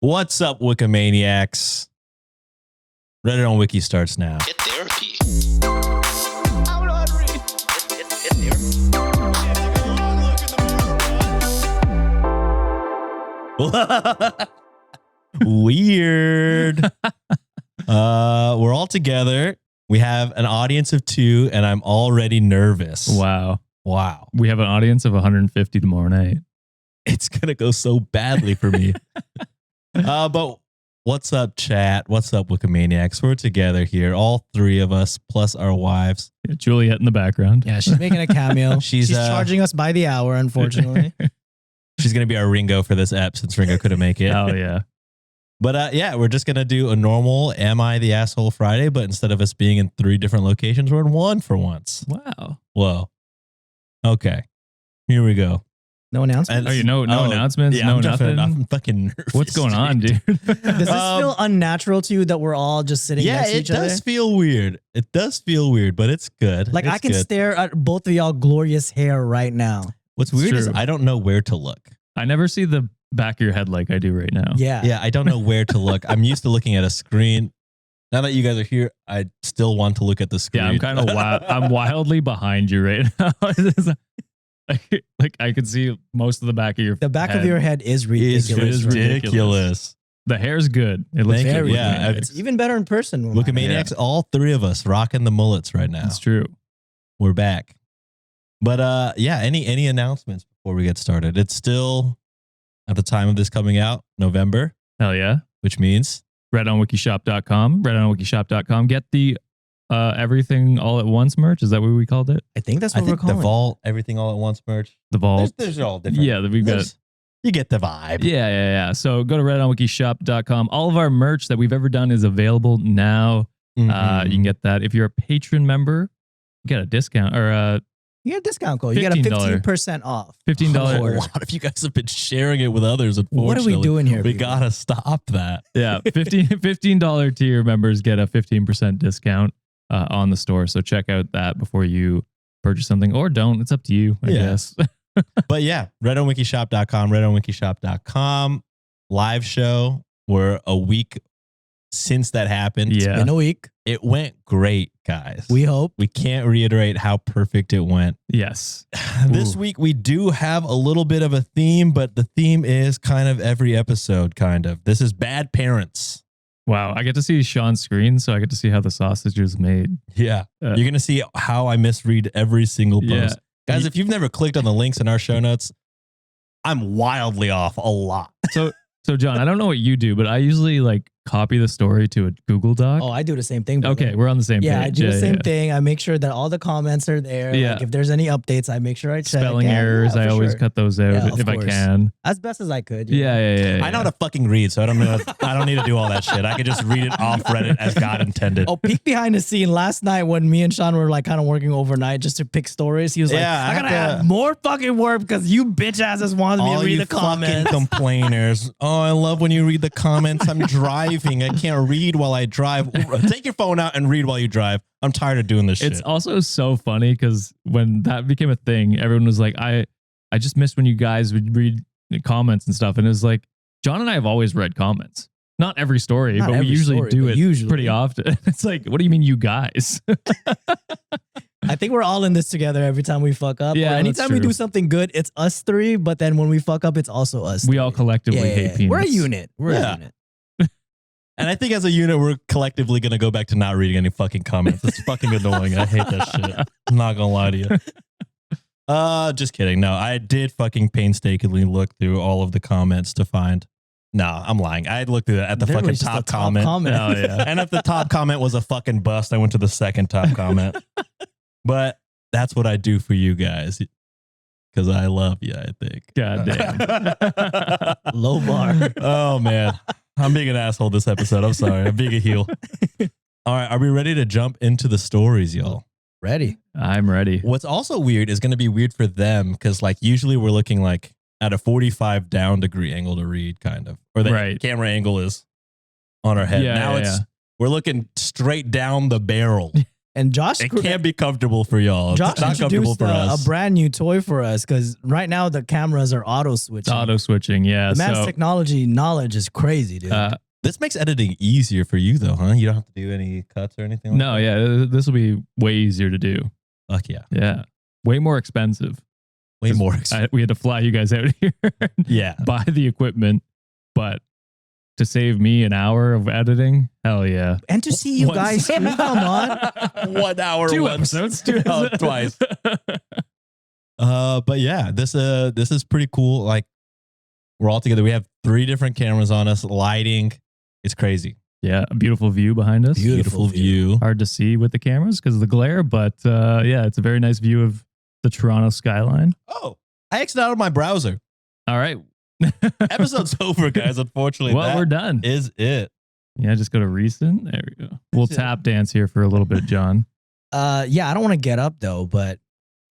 What's up, Wikimaniacs? Reddit on Wiki starts now. Get therapy. I'm not reading. Get therapy. Weird. We're all together. We have an audience of 2, and I'm already nervous. Wow. We have an audience of 150 tomorrow night. It's gonna go so badly for me. But what's up, chat? What's up, Wikimaniacs? We're together here, all 3 of us, plus our wives. Yeah, Juliet in the background. Yeah, she's making a cameo. She's charging us by the hour, unfortunately. She's gonna be our Ringo for this ep since Ringo couldn't make it. Oh, yeah. But yeah, we're just gonna do a normal Am I the Asshole Friday, but instead of us being in 3 different locations, we're in 1 for once. Wow. Whoa. Okay. Here we go. No announcement? Oh, no announcements? Yeah, no I'm nothing? I'm fucking nervous. What's going on, dude? Does this feel unnatural to you that we're all just sitting next to each other? Yeah, it does feel weird. It does feel weird, but it's good. Like, it's I can good. stare at both of y'all glorious hair right now. What's weird is true. I don't know where to look. I never see the back of your head like I do right now. Yeah. Yeah, I don't know where to look. I'm used to looking at a screen. Now that you guys are here, I still want to look at the screen. Yeah, I'm kind of wild. I'm wildly behind you right now. Like I could see most of the back of your The back head. of your head is ridiculous. It is ridiculous. The hair's good. It looks Thank good. you. Yeah, It's even better in person. Wikimaniacs, all 3 of us rocking the mullets right now. That's true. We're back. But yeah, any announcements before we get started? It's still, at the time of this coming out, November, Hell yeah. which means RedOnWikiShop.com. RedOnWikiShop.com. Get the everything all at once merch. Is that what we called it? I think that's I what we're think the calling it. Vault, everything all at once merch. The Vault. There's all different. Yeah, we've got. You get the vibe. Yeah. So go to RedOnWikiShop.com. All of our merch that we've ever done is available now. Mhm. You can get that. If you're a patron member, you get a discount or You get a discount code. You get a $15. 15% off. $15. A lot of you guys have been sharing it with others. Unfortunately, What are we doing here? We people? gotta stop that. Yeah, $15 tier members get a 15% discount on the store. So check out that before you purchase something, or don't. It's up to you, I guess. But yeah, redonwikishop.com, redonwikishop.com. Live show. We're a week since that happened. Yeah. In a week. It went great, guys. We hope. We can't reiterate how perfect it went. Yes. This week we do have a little bit of a theme, but the theme is kind of every episode, kind of. This is bad parents. Wow. I get to see Sean's screen, so I get to see how the sausage is made. Yeah. You're going to see how I misread every single post. Yeah. Guys, if you've never clicked on the links in our show notes, I'm wildly off a lot. So John, I don't know what you do, but I usually like copy the story to a Google Doc. Oh, I do the same thing. brother. Okay, we're on the same page. Yeah, I do the same thing. I make sure that all the comments are there. Yeah. Like if there's any updates, I make sure I check. Spelling Yeah, errors, yeah, I for always sure. cut those out Yeah, of if I course. can. As best as I could. you know? Yeah. I know how to fucking read, so I don't need to do all that shit. I could just read it off Reddit as God intended. Oh, peek behind the scene. Last night when me and Sean were like kind of working overnight just to pick stories, he was like, Yeah, I I gotta have to- have more fucking work because you bitch asses wanted me All to read you the comments. fucking complainers. Oh, I love when you read the comments. I'm driving. I can't read while I drive. Take your phone out and read while you drive. I'm tired of doing this shit. It's also so funny because when that became a thing, everyone was like, I just missed when you guys would read the comments and stuff. And it was like, John and I have always read comments. Not every story, Not but we every usually story, do but it usually. pretty often. It's like, what do you mean you guys? I think we're all in this together every time we fuck up. Yeah, Or that's anytime we true. do something good, it's us 3. But then when we fuck up, it's also us. We 3. all collectively hate peanuts. We're a unit. We're Yeah. a unit. And I think as a unit, we're collectively going to go back to not reading any fucking comments. It's fucking annoying. I hate that shit. I'm not going to lie to you. Just kidding. No, I did fucking painstakingly look through all of the comments to find. No, I'm lying. I looked through at the There fucking was just top a comment. Oh, yeah. And if the top comment was a fucking bust, I went to the second top comment. But that's what I do for you guys. Because I love you, I think. God damn. Low bar. Oh, man. I'm being an asshole this episode. I'm sorry. I'm being a heel. All right. Are we ready to jump into the stories, y'all? Ready. I'm ready. What's also weird is going to be weird for them because, like, usually we're looking like at a 45 down degree angle to read, kind of. Or the Right. camera angle is on our head. Yeah, now yeah. we're looking straight down the barrel. And Josh, It can't be comfortable for y'all. Josh It's not comfortable introduced for us. a brand new toy for us because right now the cameras are auto It's switching. auto switching. Yeah. The man's So, technology knowledge is crazy, dude. This makes editing easier for you, though, huh? You don't have to do any cuts or anything. no, like that? yeah, this will be way easier to do. Fuck yeah. Yeah. Way more expensive. Way more. We had to fly you guys out here, Yeah. buy the equipment, but to save me an hour of editing, hell yeah. And to see you Once. guys, come on. 1 hour. Two once. episodes. Oh, twice. But yeah, this is pretty cool. Like, we're all together. We have 3 different cameras on us, lighting. It's crazy. Yeah, a beautiful view behind us. Beautiful view. Hard to see with the cameras because of the glare, but yeah, it's a very nice view of the Toronto skyline. Oh, I exited out of my browser. All right. Episode's over, guys. Unfortunately, Well, we're done. Is it? Yeah, just go to recent. There we go. We'll tap dance here for a little bit, John. Yeah, I don't want to get up though, but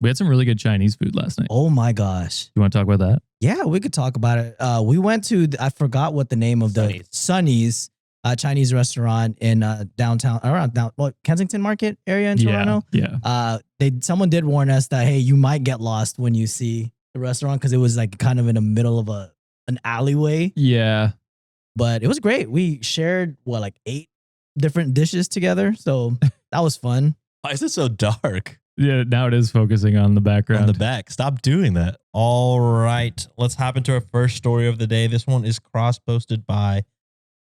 We had some really good Chinese food last night. oh my gosh. You want to talk about that? Yeah, we could talk about it. We went to, I forgot what the name of the Sonny's Chinese restaurant in downtown, around Kensington Market area in Toronto. Yeah. Someone did warn us that, hey, you might get lost when you see the restaurant because it was like kind of in the middle of an alleyway. Yeah. But it was great. We shared like 8 different dishes together, so that was fun. Why is it so dark Yeah. Now it is focusing on the background. on the back? Stop doing that. All right, let's hop into our first story of the day. This one is cross-posted by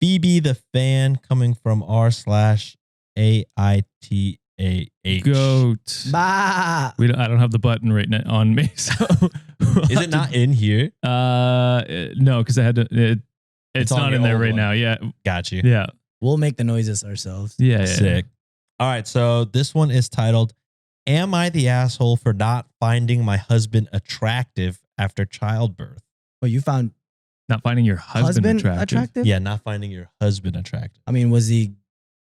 Phoebe the Fan, coming from r/AITA. Goat. Bah. I don't have the button right now on me. So Is it not in here? No, because I had to. It's on not your in there old right one. now. Yeah. Got you. Yeah. We'll make the noises ourselves. Yeah. Sick. All right, so this one is titled, "Am I the asshole for not finding my husband attractive after childbirth?" Oh, you found Not finding your husband attractive. Yeah, not finding your husband attractive. I mean, was he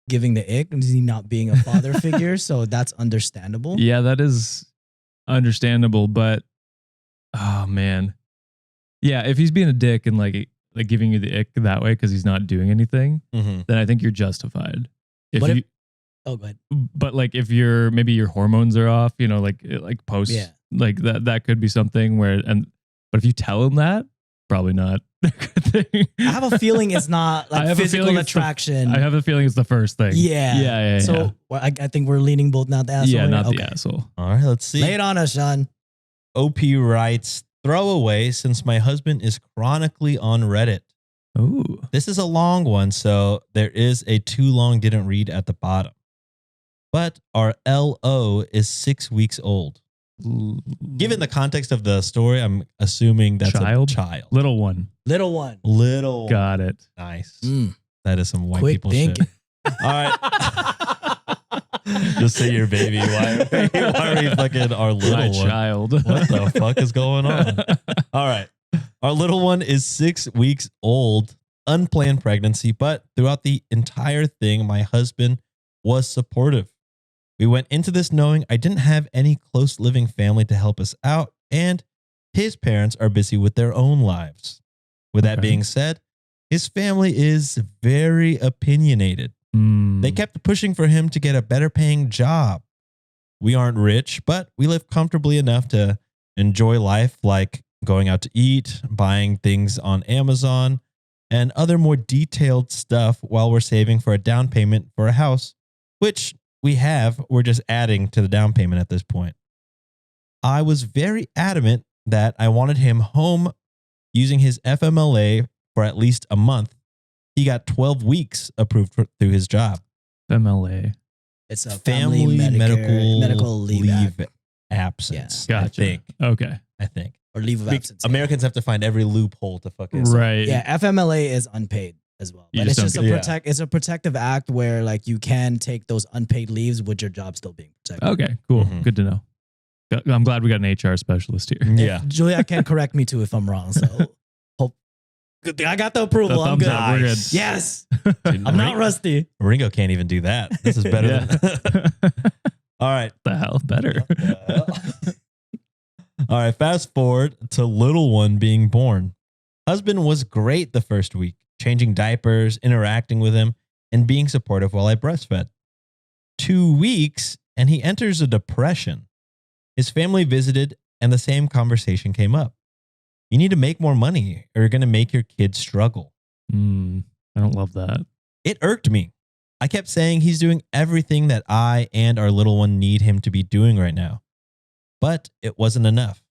giving the ick? Was he not being a father figure? So that's understandable. Yeah, that is understandable, but oh man. Yeah, if he's being a dick and like giving you the ick that way because he's not doing anything, Mm-hmm. then I think you're justified. Oh, go ahead. But like if maybe your hormones are off, like post, Yeah. like that could be something where, but if you tell him that, probably not a good thing. I have a feeling it's not I like have a physical feeling it's the- attraction. I have a feeling it's the first thing. Yeah. Yeah. So I think we're leaning both not the asshole. yeah, here? not Okay. the asshole. All right, let's see. Lay it on us, Sean. OP writes, "Throwaway since my husband is chronically on Reddit." Ooh. This is a long one, so there is a too long didn't read at the bottom. But our LO is 6 weeks old. Given the context of the story, I'm assuming that's Child? a child. Little one. Little one. Little. Got it. Nice. Mm. That is some white Quick people thinking. shit. All right. Just say your baby. Why are we fucking our little My one? child. What the fuck is going on? All right. Our little one is 6 weeks old, unplanned pregnancy, but throughout the entire thing, my husband was supportive. We went into this knowing I didn't have any close living family to help us out, and his parents are busy with their own lives. With that Okay. being said, his family is very opinionated. They kept pushing for him to get a better paying job. We aren't rich, but we live comfortably enough to enjoy life, like going out to eat, buying things on Amazon, and other more detailed stuff while we're saving for a down payment for a house, which we have. We're just adding to the down payment at this point. I was very adamant that I wanted him home using his FMLA for at least a month. He got 12 weeks approved through his job. FMLA. It's a Family medical leave act. absence. Gotcha. I think. Okay. Or leave of absence. Americans have to find every loophole to fucking. Right. Yeah, FMLA is unpaid as well. You But just it's don't just get- it's a protective act where like you can take those unpaid leaves with your job still being protected. Okay. Cool. Mhm. Good to know. I'm glad we got an HR specialist here. Yeah. Julia can correct me too if I'm wrong. So hope good thing I got the approval. The I'm thumbs good. up, we're good. Yes. Dude, I'm not rusty. Ringo can't even do that. This is better Yeah. than. All right. The hell better. All right. Fast forward to little one being born. Husband was great the first week, changing diapers, interacting with him, and being supportive while I breastfed. 2 weeks and he enters a depression. His family visited and the same conversation came up. You need to make more money or you're going to make your kids struggle. I don't love that. It irked me. I kept saying he's doing everything that I and our little one need him to be doing right now. But it wasn't enough.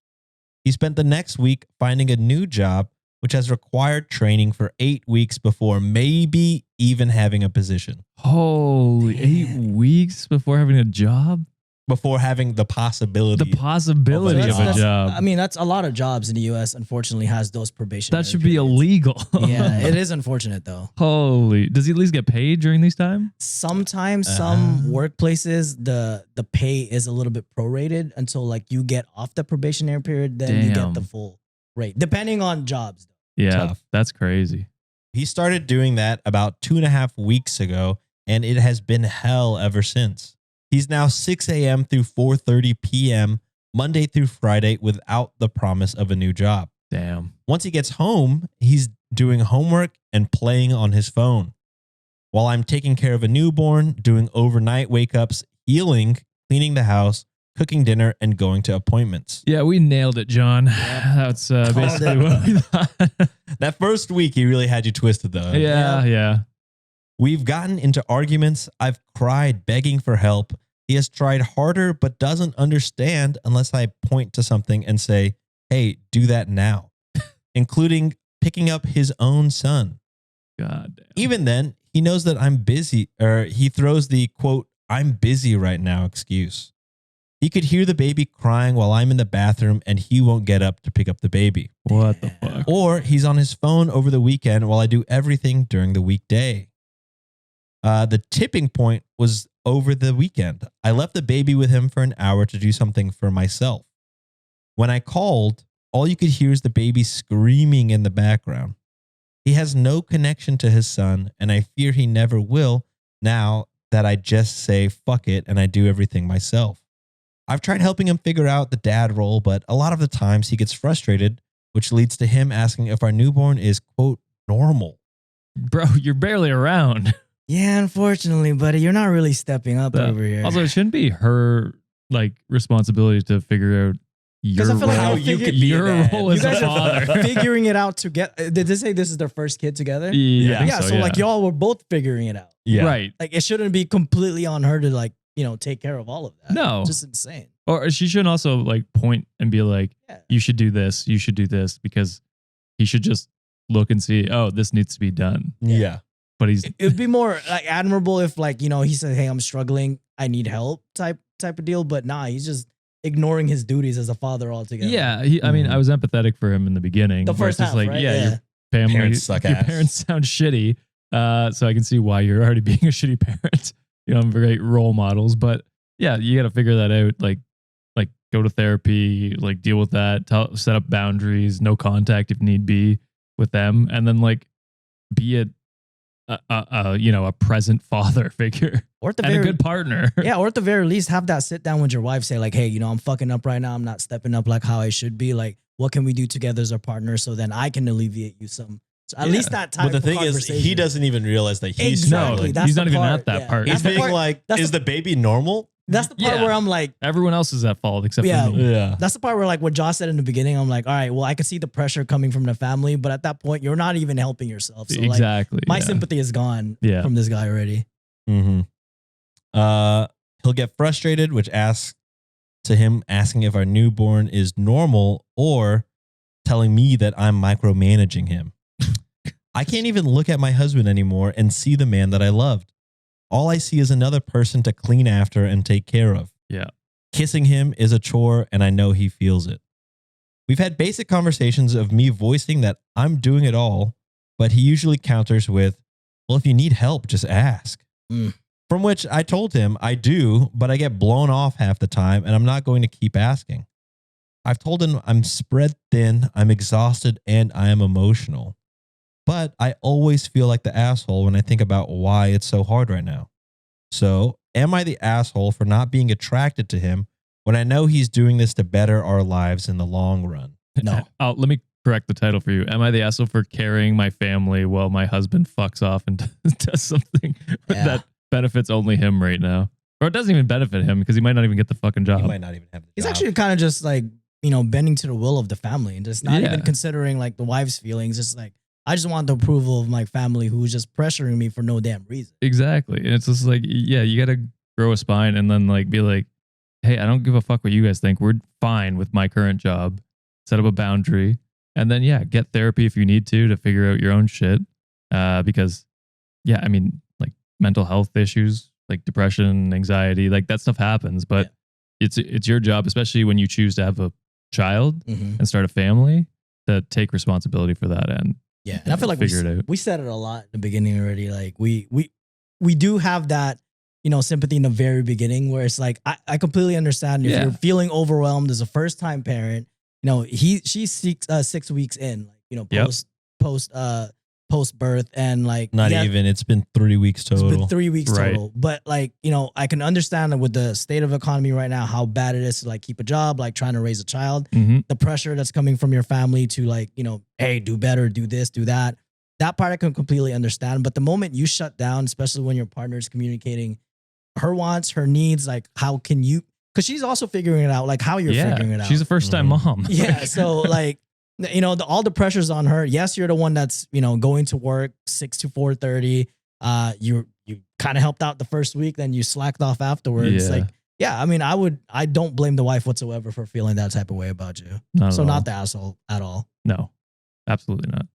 He spent the next week finding a new job, which has required training for 8 weeks before maybe even having a position. Holy, 8 weeks before having a job? Before having the possibility. The possibility of a job. I mean, that's a lot of jobs in the U.S. unfortunately has those probation. That should be illegal. Yeah, it is unfortunate though. Holy, does he at least get paid during these times? Sometimes some workplaces, the pay is a little bit prorated until like you get off the probationary period, then you get the full rate, depending on jobs. Yeah, Tough. That's crazy. He started doing that about 2.5 weeks ago, and it has been hell ever since. He's now 6 a.m. through 4:30 p.m., Monday through Friday, without the promise of a new job. Damn. Once he gets home, he's doing homework and playing on his phone. While I'm taking care of a newborn, doing overnight wake-ups, healing, cleaning the house, cooking dinner, and going to appointments. Yeah, we nailed it, John. That's basically what we thought. That first week, he really had you twisted, though. Yeah. We've gotten into arguments. I've cried begging for help. He has tried harder, but doesn't understand unless I point to something and say, hey, do that now, including picking up his own son. God damn. Even then, he knows that I'm busy, or he throws the quote, I'm busy right now excuse. He could hear the baby crying while I'm in the bathroom and he won't get up to pick up the baby. What the fuck? Or he's on his phone over the weekend while I do everything during the weekday. The tipping point was over the weekend. I left the baby with him for an hour to do something for myself. When I called, all you could hear is the baby screaming in the background. He has no connection to his son, and I fear he never will now that I just say fuck it and I do everything myself. I've tried helping him figure out the dad role, but a lot of the times he gets frustrated, which leads to him asking if our newborn is, quote, normal. Bro, you're barely around. Yeah, unfortunately, buddy, you're not really stepping up over here. Also, it shouldn't be her like responsibility to figure out your I feel like role, how you could be your a dad. role as You a guys are father. figuring it out together. Did they say this is their first kid together? Yeah, I think So like y'all were both figuring it out. Yeah. Right. Like it shouldn't be completely on her to like, take care of all of that. No. It's just insane. Or she shouldn't also like point and be like, Yeah. you should do this, because he should just look and see, oh, this needs to be done. Yeah. But he's It'd be more like admirable if like, he said, hey, I'm struggling, I need help type of deal. But nah, he's just ignoring his duties as a father altogether. yeah. I mean, I was empathetic for him in the beginning. The where first it's just half, like, right? yeah, Yeah. your family, Parents suck your ass. parents sound shitty. So I can see why you're already being a shitty parent. I'm great role models, but yeah, you got to figure that out. Like go to therapy, like deal with that, set up boundaries, no contact if need be with them, and then like be a present father figure Or at the and very a good partner. yeah, or at the very least, have that sit down with your wife. Say like, hey, I'm fucking up right now. I'm not stepping up like how I should be. Like, what can we do together as a partner so then I can alleviate you some. So at least that type But the of thing is, conversation. he doesn't even realize that he's Exactly. struggling. That's He's not the even part, at that yeah. part. He's That's the being part- like, that's is the baby normal? That's the part Yeah. where I'm like, Everyone else is at fault except Yeah. for me. Yeah. that's the part where like what Josh said in the beginning, I'm like, all right, well, I can see the pressure coming from the family, but at that point, you're not even helping yourself. So like, Exactly. my yeah. sympathy is gone Yeah. from this guy already. Mm-hmm. He'll get frustrated, which asks to him asking if our newborn is normal or telling me that I'm micromanaging him. I can't even look at my husband anymore and see the man that I loved. All I see is another person to clean after and take care of. Yeah. Kissing him is a chore, and I know he feels it. We've had basic conversations of me voicing that I'm doing it all, but he usually counters with, well, if you need help, just ask. Mm. From which I told him I do, but I get blown off half the time, and I'm not going to keep asking. I've told him I'm spread thin, I'm exhausted, and I am emotional. But I always feel like the asshole when I think about why it's so hard right now. So, am I the asshole for not being attracted to him when I know he's doing this to better our lives in the long run? No. Oh, let me correct the title for you. Am I the asshole for carrying my family while my husband fucks off and does something Yeah. that benefits only him right now? Or it doesn't even benefit him because he might not even get the fucking job. He might not even have the He's job. actually kind of just like, bending to the will of the family and just not Yeah. even considering like the wife's feelings. Just like, I just want the approval of my family who's just pressuring me for no damn reason. Exactly. And it's just like, yeah, you got to grow a spine and then like be like, hey, I don't give a fuck what you guys think. We're fine with my current job. Set up a boundary. And then, yeah, get therapy if you need to figure out your own shit. Because, yeah, I mean, like mental health issues, like depression, anxiety, like that stuff happens. But it's your job, especially when you choose to have a child and start a family, to take responsibility for that and and I feel like figure it out. We said it a lot in the beginning already. Like we do have that, sympathy in the very beginning where it's like, I completely understand if you're feeling overwhelmed as a first time parent, she's 6 weeks in, like, post birth and like Not even. It's been 3 weeks total. It's been 3 weeks Right. total. But like, I can understand that with the state of economy right now, how bad it is to like keep a job, like trying to raise a child, the pressure that's coming from your family to like, hey, do better, do this, do that. That part I can completely understand. But the moment you shut down, especially when your partner is communicating her wants, her needs, like how can you, because she's also figuring it out, like how you're figuring it out. She's a first time mom. Yeah. So like, all the pressure's on her. Yes, you're the one that's, going to work 6 to 4:30. You kind of helped out the first week, then you slacked off afterwards. Yeah. Like, yeah, I mean, I don't blame the wife whatsoever for feeling that type of way about you. Not So at all. not the asshole at all. No, absolutely not.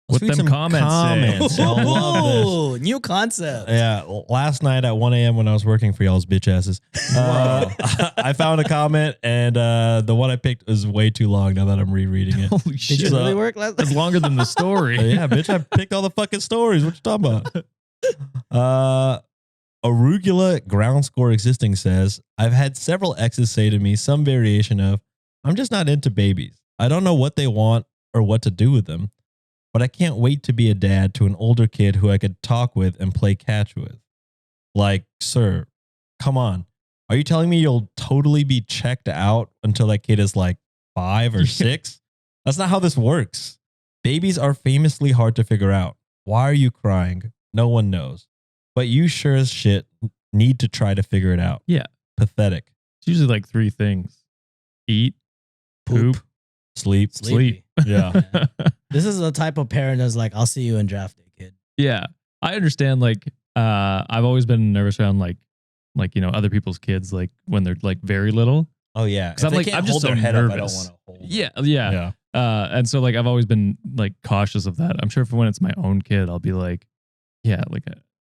Let's What read them some comments say? I love this. Ooh, new concept. Yeah, last night at 1 a.m. when I was working for y'all's bitch asses, I found a comment, and the one I picked was way too long now that I'm rereading it. Holy Did shit. you really work last It's longer than the story. Yeah, bitch, I picked all the fucking stories. What you talking about? Arugula Ground Score Existing says, I've had several exes say to me some variation of, I'm just not into babies. I don't know what they want or what to do with them, but I can't wait to be a dad to an older kid who I could talk with and play catch with. Like, sir, come on. Are you telling me you'll totally be checked out until that kid is like 5 or 6? That's not how this works. Babies are famously hard to figure out. Why are you crying? No one knows. But you sure as shit need to try to figure it out. Yeah. Pathetic. It's usually like 3 things: eat, poop, Sleep. Sleepy. Yeah. This is the type of parent that's like, I'll see you in draft day, kid. Yeah. I understand. Like, I've always been nervous around like, other people's kids, like when they're like very little. Oh, yeah. Cause I'm like, I'm just so I don't nervous. want to hold them. Yeah. And so like, I've always been like cautious of that. I'm sure for when it's my own kid, I'll be like, yeah, like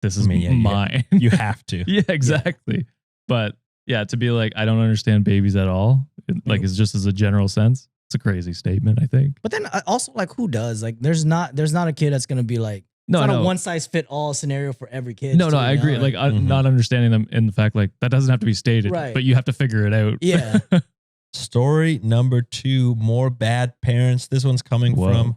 this is mine. You have to. Yeah, exactly. But yeah, to be like, I don't understand babies at all. Like, it's just as a general sense. It's a crazy statement, I think. But then also like, who does? Like, there's not a kid that's gonna be like, it's not a one size fit all scenario for every kid. No, I agree. Like, not understanding them in the fact like that doesn't have to be stated, Right. but you have to figure it out. Yeah. Story number 2, more bad parents. This one's coming from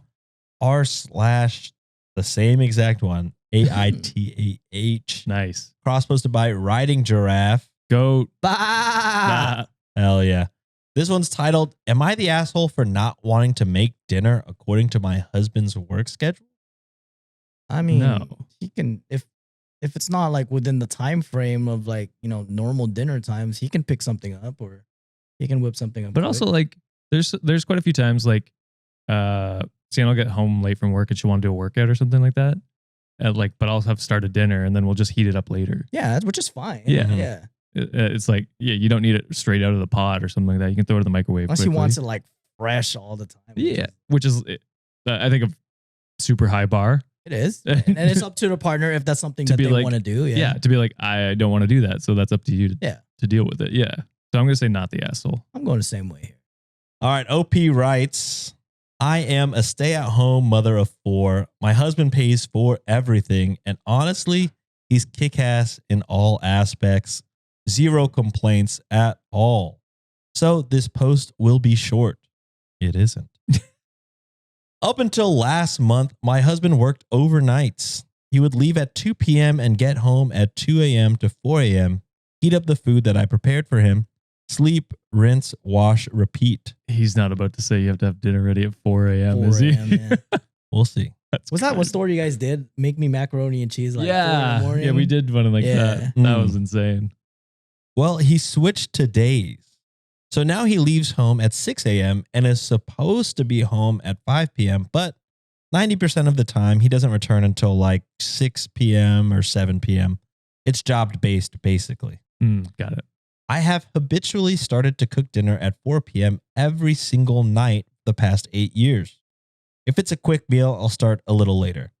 r/ the same exact one, AITAH. Nice. Cross posted by Riding Giraffe. Goat. Bah! Hell yeah. This one's titled, Am I the asshole for not wanting to make dinner according to my husband's work schedule? I mean, No. he can if it's not like within the time frame of like, normal dinner times, he can pick something up or he can whip something up. But quick. also like there's quite a few times like Sienna will get home late from work and she'll want to do a workout or something like that. And like, but I'll have started dinner and then we'll just heat it up later. yeah, which is fine. Yeah. Yeah. It's like, yeah, you don't need it straight out of the pot or something like that. You can throw it in the microwave. Unless quickly. he wants it like fresh all the time. Yeah, which is I think a super high bar. It is. And it's up to the partner if that's something To that be they like- want to do. Yeah, to be like, I don't want to do that, so that's up to you to deal with it. Yeah, so I'm gonna say not the asshole. I'm going the same way here. All right. OP writes, I am a stay-at-home mother of 4. My husband pays for everything. And honestly, he's kick-ass in all aspects. 0 complaints at all. So this post will be short. It isn't. Up until last month, my husband worked overnights. He would leave at 2 p.m. and get home at 2 a.m. to 4 a.m., heat up the food that I prepared for him, sleep, rinse, wash, repeat. He's not about to say you have to have dinner ready at 4 a.m. 4 Is he? a.m., yeah. We'll see. Was that what story you guys did? Make me macaroni and cheese like 4 in the morning? Yeah, we did one like that. That was insane. Well, he switched to days. So now he leaves home at 6 a.m. and is supposed to be home at 5 p.m., but 90% of the time he doesn't return until like 6 p.m. or 7 p.m. It's job-based, basically. Got it. I have habitually started to cook dinner at 4 p.m. every single night the past 8 years. If it's a quick meal, I'll start a little later.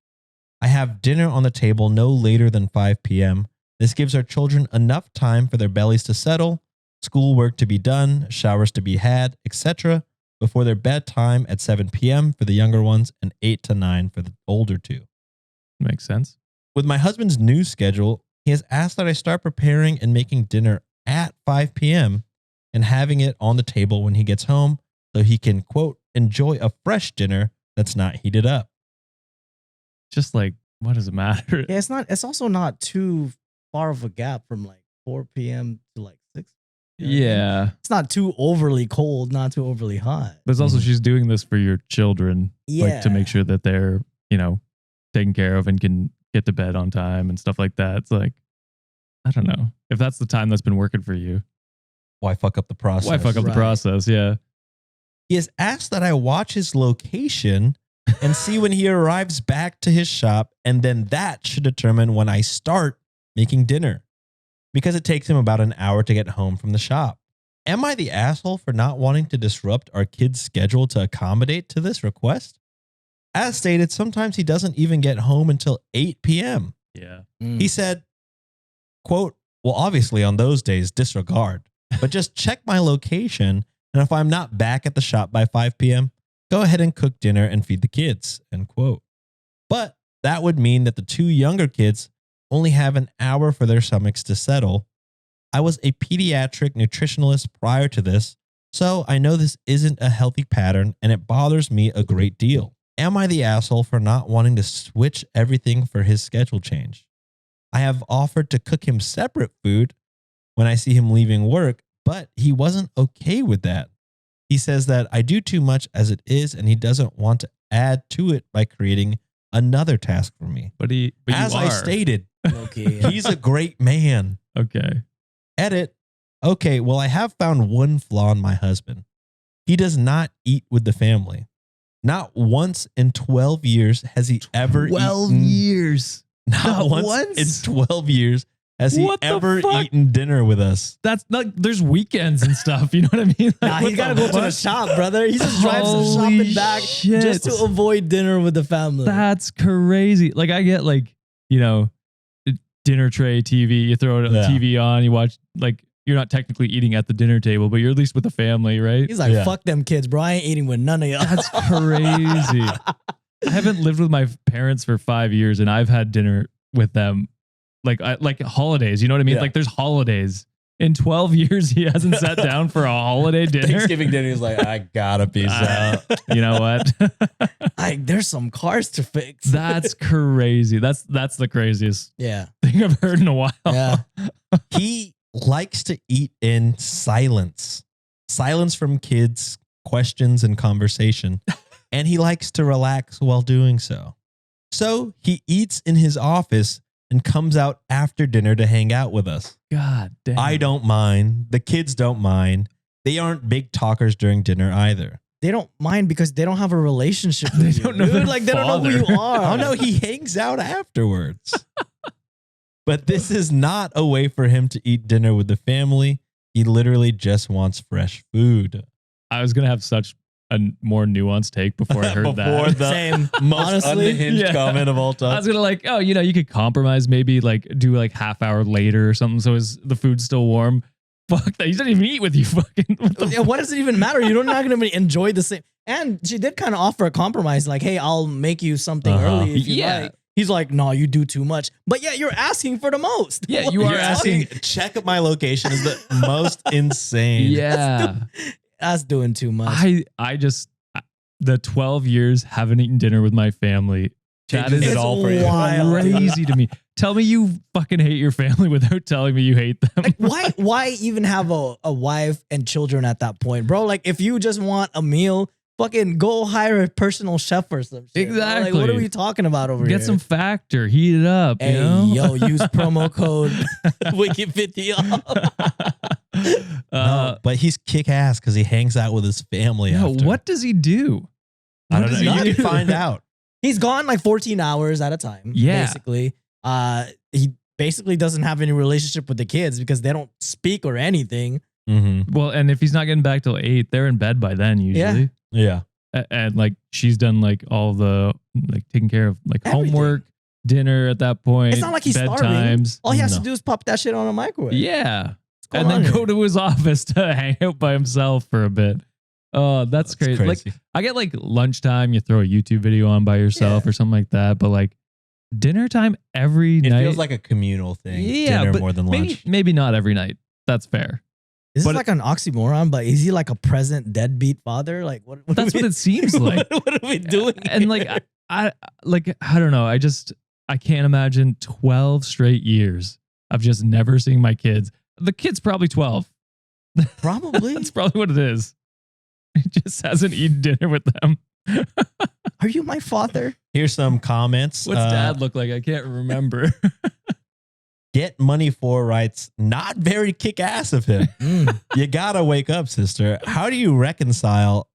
I have dinner on the table no later than 5 p.m. This gives our children enough time for their bellies to settle, schoolwork to be done, showers to be had, etc., before their bedtime at 7 p.m. for the younger ones and 8 to 9 for the older two. Makes sense. With my husband's new schedule, he has asked that I start preparing and making dinner at 5 p.m. and having it on the table when he gets home so he can, quote, enjoy a fresh dinner that's not heated up. Just like, what does it matter? Yeah, it's also not too far of a gap from like 4 p.m. to like 6. You know what I mean? Yeah. It's not too overly cold, not too overly hot. But it's also she's doing this for your children, like to Yeah. make sure that they're, taken care of and can get to bed on time and stuff like that. It's like, I don't know. If that's the time that's been working for you, Why fuck up the process? why fuck up the Right. process? Yeah. He has asked that I watch his location and see when he arrives back to his shop, and then that should determine when I start making dinner, because it takes him about an hour to get home from the shop. Am I the asshole for not wanting to disrupt our kid's schedule to accommodate to this request? As stated, sometimes he doesn't even get home until 8 p.m. Yeah. He said, quote, well, obviously on those days, disregard, but just check my location. And if I'm not back at the shop by 5 p.m., go ahead and cook dinner and feed the kids, end quote. But that would mean that the two younger kids only have an hour for their stomachs to settle. I was a pediatric nutritionalist prior to this, so I know this isn't a healthy pattern and it bothers me a great deal. Am I the asshole for not wanting to switch everything for his schedule change? I have offered to cook him separate food when I see him leaving work, but he wasn't okay with that. He says that I do too much as it is and he doesn't want to add to it by creating another task for me. But As you I are. stated, Okay. he's a great man. Okay. Edit. Okay, well, I have found one flaw in my husband. He does not eat with the family. Not once in 12 years has he ever 12 eaten. years. Not once in 12 years has he What the ever fuck? eaten dinner with us. That's not, there's weekends and stuff. You know what I mean? Like, Nah, what he's got to the go to the fuck? shop, brother. He just drives some Holy shopping back shit. just to avoid dinner with the family. That's crazy. Like I get dinner tray TV. You throw a Yeah. TV on, you watch, like you're not technically eating at the dinner table, but you're at least with the family, right? He's like, Yeah. fuck them kids, bro. I ain't eating with none of y'all. That's crazy. I haven't lived with my parents for 5 years and I've had dinner with them like holidays. You know what I mean? Yeah. Like there's holidays. In 12 years, he hasn't sat down for a holiday dinner. Thanksgiving dinner is like, I gotta piece out. You know what? Like, there's some cars to fix. That's crazy. That's the craziest Yeah. thing I've heard in a while. Yeah. He likes to eat in silence. Silence from kids, questions, and conversation. And he likes to relax while doing so. So he eats in his office and comes out after dinner to hang out with us. God damn. I don't mind. The kids don't mind. They aren't big talkers during dinner either. They don't mind because they don't have a relationship with They you. don't know dude. their Like, they don't know who father. you are. Oh no, he hangs out afterwards. But this is not a way for him to eat dinner with the family. He literally just wants fresh food. I was gonna have such a more nuanced take before I heard Before that. the Same. most Honestly, unhinged yeah. comment of all I time. was gonna you could compromise, maybe like do like half hour later or something, so the food's still warm. Fuck that. He doesn't even eat with you. Fucking. What the Yeah, what does it even matter? You're not going to enjoy the same. And she did kind of offer a compromise, like, "Hey, I'll make you something early if you Yeah. like." He's like, "No, you do too much." But yeah, you're asking for the most. Yeah, What you are are You're asking- asking, check my location is the most insane. Yeah. That's doing too much. The 12 years haven't eaten dinner with my family. That Changes is it all for you. wild. crazy to me. Tell me you fucking hate your family without telling me you hate them. Like, why even have a wife and children at that point, bro? Like, if you just want a meal fucking go hire a personal chef or some shit. Exactly. Like, what are we talking about over here? Get some Factor, heat it up. Hey, you know? yo, use promo code Wiki 50 off. No, but he's kick ass because he hangs out with his family. No, after. what does he do? I What don't does know. he You do? can find out. He's gone like 14 hours at a time. Yeah. Basically. He basically doesn't have any relationship with the kids because they don't speak or anything. Mm-hmm. Well, and if he's not getting back till 8, they're in bed by then usually. Yeah. And like she's done like all the like taking care of like Everything. homework, dinner at that point. It's not like he's starving. bedtimes. All he has No. to do is pop that shit on a microwave. Yeah. What's going And then on go here? to his office to hang out by himself for a bit. Oh, that's crazy. Like I get like lunchtime, you throw a YouTube video on by yourself Yeah. or something like that. But like dinner time every It night. feels like a communal thing. Yeah, Dinner but more than lunch. maybe not every night. That's fair. This But is like an oxymoron, but is he like a present deadbeat father? Like what? That's what it seems like. what are we doing? And like I don't know. I can't imagine 12 straight years of just never seeing my kids. The kid's probably 12. Probably. That's probably what it is. He just hasn't eaten dinner with them. Are you my father? Here's some comments. What's dad look like? I can't remember. Get Money for writes, not very kick ass of him. You gotta wake up, sister. How do you reconcile,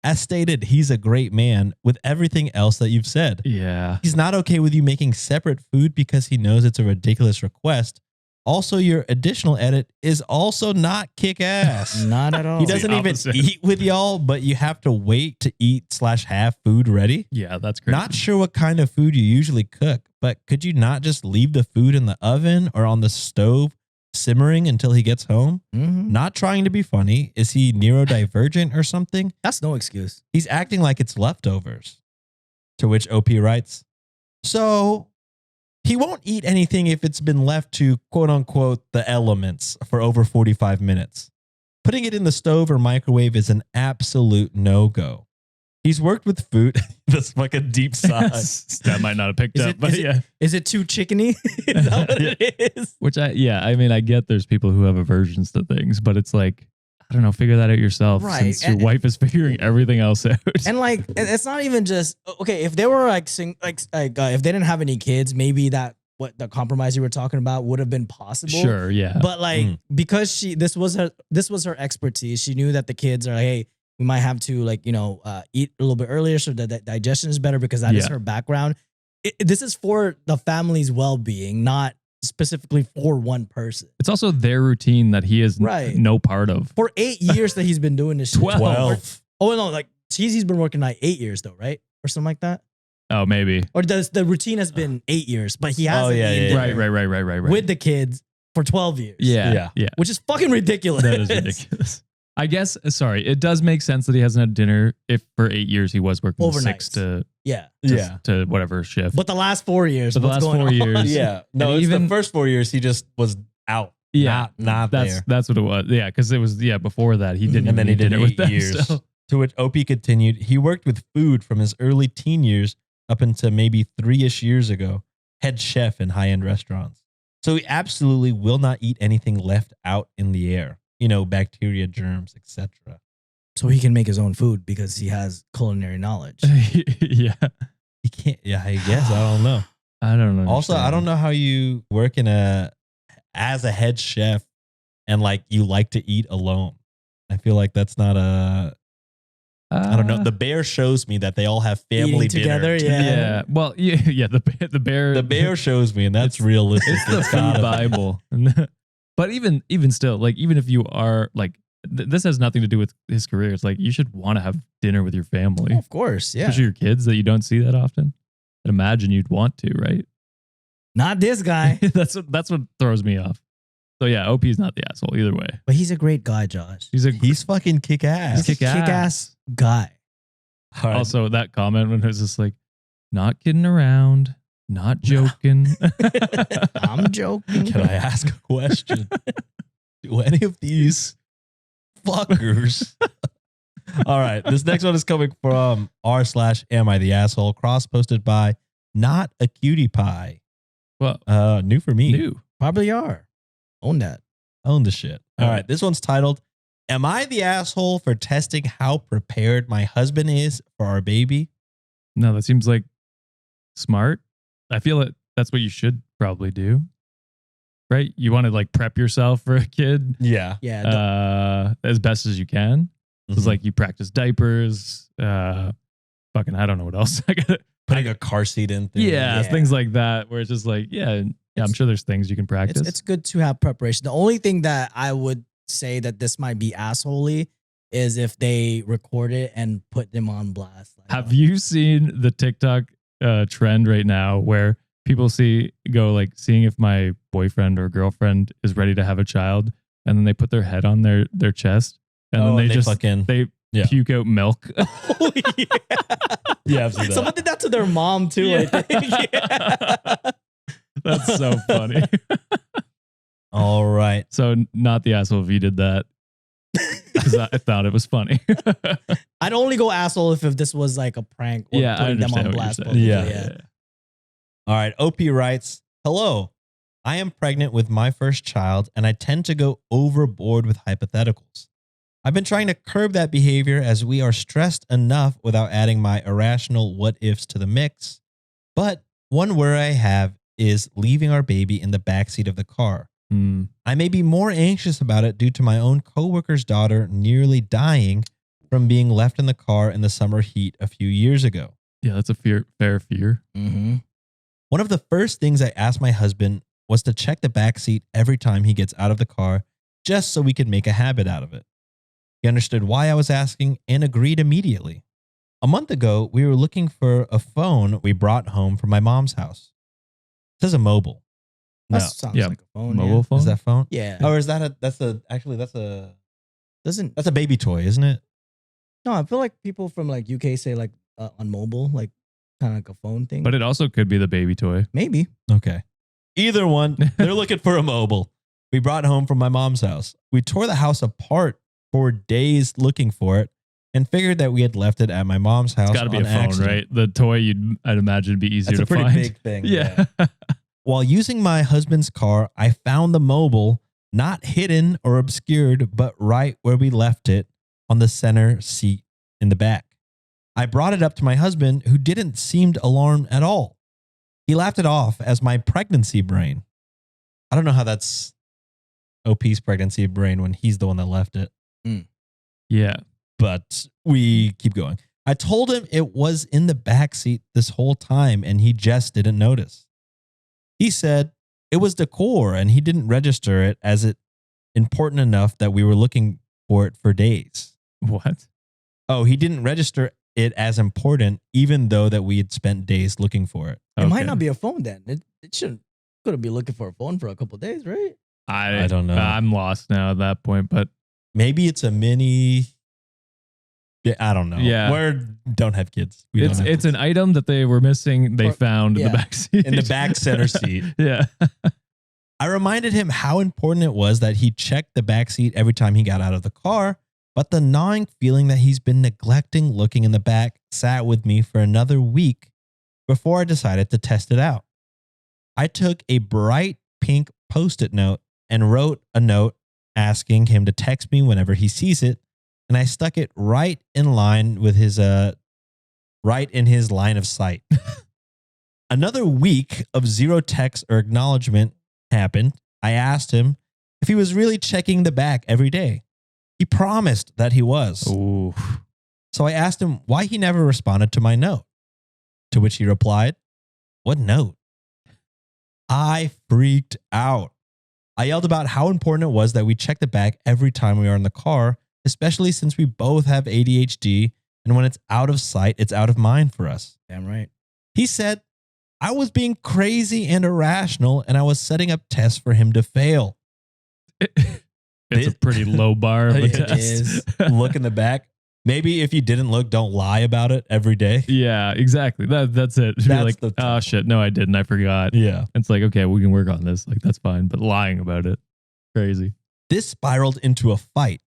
as stated, he's a great man, with everything else that you've said? Yeah. He's not okay with you making separate food because he knows it's a ridiculous request. Also, your additional edit is also not kick ass. Not at all. He doesn't even opposite. eat with y'all, but you have to wait to eat/have food ready. Yeah, that's crazy. Not sure what kind of food you usually cook, but could you not just leave the food in the oven or on the stove simmering until he gets home? Mhm. Not trying to be funny. Is he neurodivergent or something? That's no excuse. He's acting like it's leftovers. To which OP writes, so he won't eat anything if it's been left to quote unquote the elements for over 45 minutes. Putting it in the stove or microwave is an absolute no-go. He's worked with food. That's fucking deep sigh. That might not have picked Is up, it- but is it- yeah. Is it too chickeny? Is that what it is? Which I mean, I get there's people who have aversions to things, but it's like, I don't know, figure that out yourself Right. since your And- wife is figuring everything else out. And like, it's not even just okay. If they were like, if they didn't have any kids, maybe that what the compromise you were talking about would have been possible. Sure, yeah. But like, because this was her expertise. She knew that the kids are like, hey, we might have to like, eat a little bit earlier so that the digestion is better because that is Yeah. her background. This is for the family's well-being, not specifically for one person. It's also their routine that he is Right. no part of. For 8 years that he's been doing this shit. 12. Oh no, like he's been working like 8 years though, right? Or something like that. Oh, maybe. Or the routine has been 8 years, but he hasn't yeah, eaten yeah, dinner Right. with the kids for 12 years. Yeah. Which is fucking ridiculous. That is ridiculous. I guess, sorry, it does make sense that he hasn't had dinner if for 8 years he was working Overnight. 6 to Yeah. to whatever shift. But the last 4 years, But the what's last going 4 on? years- Yeah. No, And it's even- the first 4 years he just was out. Yeah, Not there. that's what it was. Yeah, because it was before that he didn't And then he even eat did dinner with 8 them. years. So. To which OP continued, he worked with food from his early teen years up into maybe 3-ish years ago, head chef in high-end restaurants. So he absolutely will not eat anything left out in the air. Bacteria, germs, etc. So he can make his own food because he has culinary knowledge. Yeah, He can't, yeah, I guess. I don't know. I don't know. Also, I don't know how you work as a head chef and like you like to eat alone. I feel like that's not I don't know. The bear shows me that they all have family Eating together, dinner. yeah. Yeah, well, yeah. The bear. The bear shows me, and that's realistic. It's the It's food gotta be. Bible. But even still, like even if you are like, this has nothing to do with his career. It's like you should want to have dinner with your family, Of course, yeah. especially your kids that you don't see that often. I'd imagine you'd want to, right? Not this guy, that's what throws me off. So yeah, OP's not the asshole either way. but he's a great guy, Josh. He's fucking kick ass. He's a kick-ass guy. All right. Also, that comment when it was just like, not kidding around, not joking. I'm joking. Can I ask a question? Do any of these fuckers? All right. This next one is coming from r/am I the asshole, cross posted by not a cutie pie. Well, New for me. new. Probably are. Own that. Own the shit. All right. This one's titled Am I the asshole for testing how prepared my husband is for our baby? No, that seems like smart. I feel that that's what you should probably do. Right? You want to like prep yourself for a kid. Yeah. Yeah. As best as you can. It's like you practice diapers, fucking, I don't know what else. I got putting a car seat in. Things like that, where it's just like, I'm sure there's things you can practice. It's good to have preparation. The only thing that I would say that this might be assholey is if they record it and put them on blast. Like, have you seen the TikTok trend right now where people go like seeing if my boyfriend or girlfriend is ready to have a child, and then they put their head on their chest, and then they puke out milk. Oh, yeah. Yeah, I've seen that. Someone did that to their mom too, I think. Yeah. That's so funny. All right. So not the asshole if you did that. Because I thought it was funny. I'd only go asshole if this was like a prank or putting them on blast. Yeah. All right. OP writes, hello. I am pregnant with my first child, and I tend to go overboard with hypotheticals. I've been trying to curb that behavior as we are stressed enough without adding my irrational what ifs to the mix. But one worry I have is leaving our baby in the backseat of the car. I may be more anxious about it due to my own coworker's daughter nearly dying from being left in the car in the summer heat a few years ago. Yeah, that's a fair fear. Mm-hmm. One of the first things I asked my husband was to check the backseat every time he gets out of the car, just so we could make a habit out of it. He understood why I was asking and agreed immediately. A month ago, we were looking for a phone we brought home from my mom's house. It says a mobile. That No. sounds Yeah. like a phone. Mobile phone? Is that phone? Yeah. Or is that that's a baby toy, isn't it? No, I feel like people from like UK say like on mobile, like kind of like a phone thing. But it also could be the baby toy. Maybe. Okay. Either one, they're looking for a mobile. We brought it home from my mom's house. We tore the house apart for days looking for it and figured that we had left it at my mom's house. It's got to be a phone, accident. right? The toy, I'd imagine, would be easier That's to a pretty find. big thing. Yeah. While using my husband's car, I found the mobile not hidden or obscured, but right where we left it on the center seat in the back. I brought it up to my husband, who didn't seem alarmed at all. He laughed it off as my pregnancy brain. I don't know how that's OP's pregnancy brain when he's the one that left it. Yeah. But we keep going. I told him it was in the back seat this whole time and he just didn't notice. He said it was decor and he didn't register it as it important enough that we were looking for it for days. What? Oh, he didn't register it as important even though that we had spent days looking for it. It might not be a phone then. It shouldn't. Could be looking for a phone for a couple of days, right? I don't know. I'm lost now at that point, but maybe it's a mini. Yeah, I don't know. Yeah. We don't have kids. It's an item that they were missing. They found in the back seat. In the back center seat. Yeah. I reminded him how important it was that he checked the back seat every time he got out of the car, but the gnawing feeling that he's been neglecting looking in the back sat with me for another week before I decided to test it out. I took a bright pink Post-it note and wrote a note asking him to text me whenever he sees it, and I stuck it right in line with his right in his line of sight. Another week of zero text or acknowledgement happened. I asked him if he was really checking the back every day. He promised that he was. Ooh. So I asked him why he never responded to my note, to which he replied, "What note?" I freaked out. I yelled about how important it was that we check the back every time we are in the car, especially since we both have ADHD, and when it's out of sight, it's out of mind for us. Damn right. He said I was being crazy and irrational, and I was setting up tests for him to fail. It's a pretty low bar of a It test. is. Look in the back. Maybe if you didn't look, don't lie about it every day. Yeah, exactly. That's it. Be That's like, the oh tough shit, no, I didn't. I forgot. Yeah. It's like, okay, we can work on this. Like, that's fine. But lying about it, crazy. This spiraled into a fight.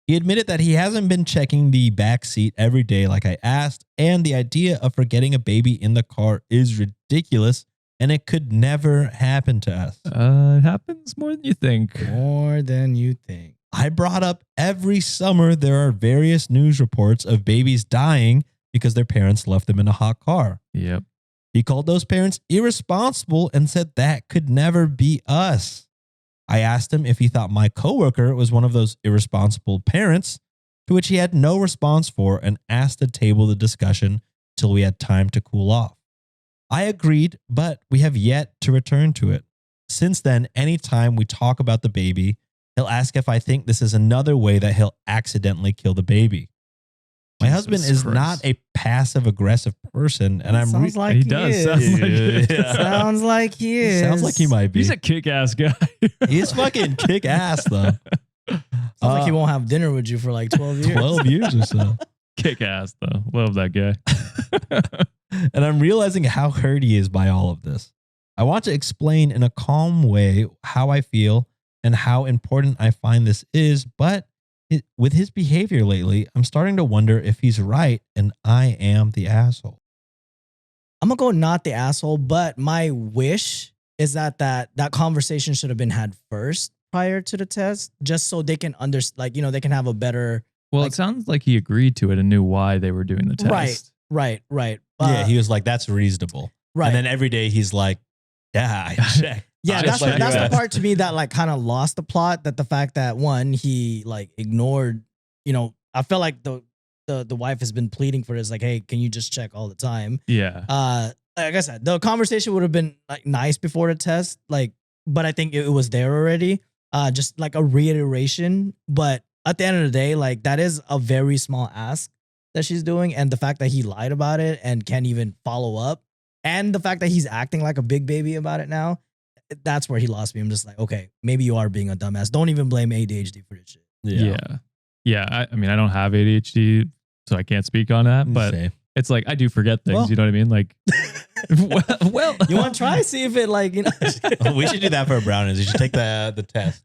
He admitted that he hasn't been checking the back seat every day like I asked, and the idea of forgetting a baby in the car is ridiculous, and it could never happen to us. It happens more than you think. More than you think. I brought up every summer there are various news reports of babies dying because their parents left them in a hot car. Yep. He called those parents irresponsible and said that could never be us. I asked him if he thought my coworker was one of those irresponsible parents, to which he had no response for and asked to table the discussion till we had time to cool off. I agreed, but we have yet to return to it. Since then, anytime we talk about the baby, he'll ask if I think this is another way that he'll accidentally kill the baby. My husband is not a passive-aggressive person, and I'm sounds like he does. is. Sounds like he is. Sounds like he is. Sounds like he might be. He's a kick-ass guy. He's fucking kick-ass, though. Sounds like he won't have dinner with you for like 12 years. 12 years or so. Kick-ass, though. Love that guy. And I'm realizing how hurt he is by all of this. I want to explain in a calm way how I feel and how important I find this is, but with his behavior lately, I'm starting to wonder if he's right and I am the asshole. I'm going to go not the asshole, but my wish is that conversation should have been had first prior to the test, just so they can understand, they can have a better... Well, it sounds like he agreed to it and knew why they were doing the test. Right. Yeah, he was like, that's reasonable. Right. And then every day he's like, yeah, I checked. Yeah, that's the part to me that kind of lost the plot. That the fact that one, he ignored, I felt like the wife has been pleading for this, hey, can you just check all the time? Yeah. Like I said, the conversation would have been nice before the test, but I think it was there already. Just a reiteration. But at the end of the day, that is a very small ask that she's doing, and the fact that he lied about it and can't even follow up, and the fact that he's acting like a big baby about it now. That's where he lost me. I'm just okay, maybe you are being a dumbass. Don't even blame ADHD for this shit. Yeah. I mean, I don't have ADHD, so I can't speak on that, but it's I do forget things. Well, you know what I mean? Well, you want to try see if it We should do that for brownies. You should take the test.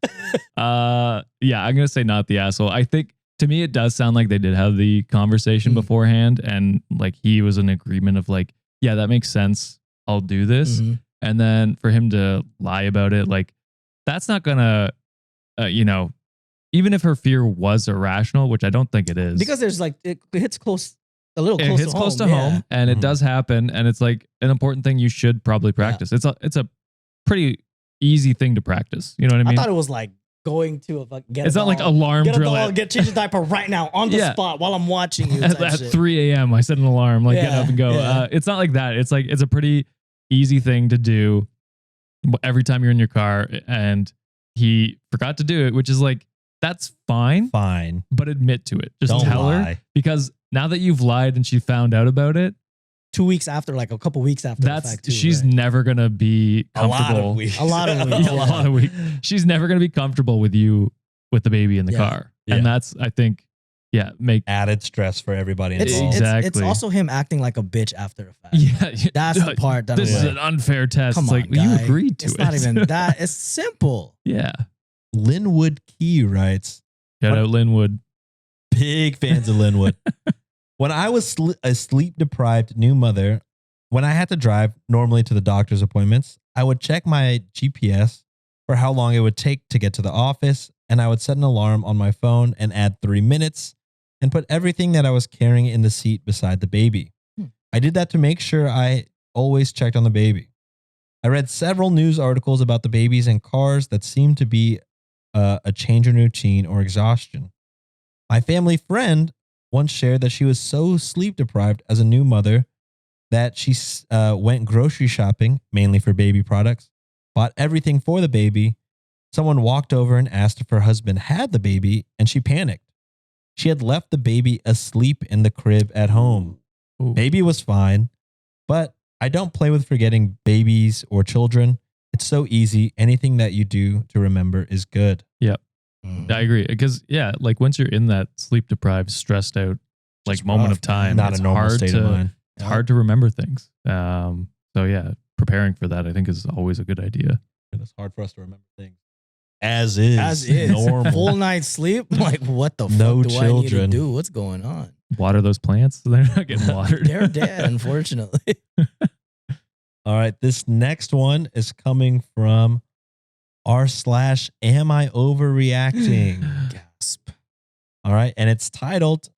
Yeah, I'm gonna say not the asshole. I think to me it does sound like they did have the conversation beforehand, and he was in agreement of yeah, that makes sense. I'll do this. Mm-hmm. And then for him to lie about it, that's not gonna, even if her fear was irrational, which I don't think it is, because there's it hits close, a little it close. Hits close to home, and it does happen, and it's an important thing you should probably practice. Yeah. It's a pretty easy thing to practice. You know what I mean? I thought it was going to get. It's not alarm drill. Change the diaper right now on the spot while I'm watching you. At 3 a.m. I set an alarm, get up and go. Yeah. It's not like that. It's it's a pretty easy thing to do every time you're in your car, and he forgot to do it, which is that's fine, but admit to it. Just Don't tell lie. her, because now that you've lied and she found out about it, 2 weeks after, a couple weeks after the fact too, she's never gonna be comfortable. A lot of weeks. She's never gonna be comfortable with you with the baby in the car, and that's, I think, make added stress for everybody. Exactly. It's also him acting like a bitch after the fact. Yeah, that's the part that this is an unfair test. Come on, you agreed to it's it. Not even that. It's simple. Yeah. Linwood Key writes, shout out Linwood. Big fans of Linwood. When I was a sleep-deprived new mother, when I had to drive normally to the doctor's appointments, I would check my GPS for how long it would take to get to the office, and I would set an alarm on my phone and add 3 minutes and put everything that I was carrying in the seat beside the baby. I did that to make sure I always checked on the baby. I read several news articles about the babies in cars that seemed to be a change in routine or exhaustion. My family friend once shared that she was so sleep deprived as a new mother that she went grocery shopping, mainly for baby products, bought everything for the baby. Someone walked over and asked if her husband had the baby, and she panicked. She had left the baby asleep in the crib at home. Ooh. Baby was fine, but I don't play with forgetting babies or children. It's so easy. Anything that you do to remember is good. Yep. I agree. Because, once you're in that sleep deprived, stressed out, moment of time, not a normal state of mind. It's hard to remember things. So, preparing for that, I think, is always a good idea. It's hard for us to remember things. As is. Normal. Full night's sleep? What the no fuck do children. I need to do? What's going on? Water those plants. They're not getting watered. They're dead, unfortunately. All right. This next one is coming from r/am I overreacting? Gasp. All right. And it's titled,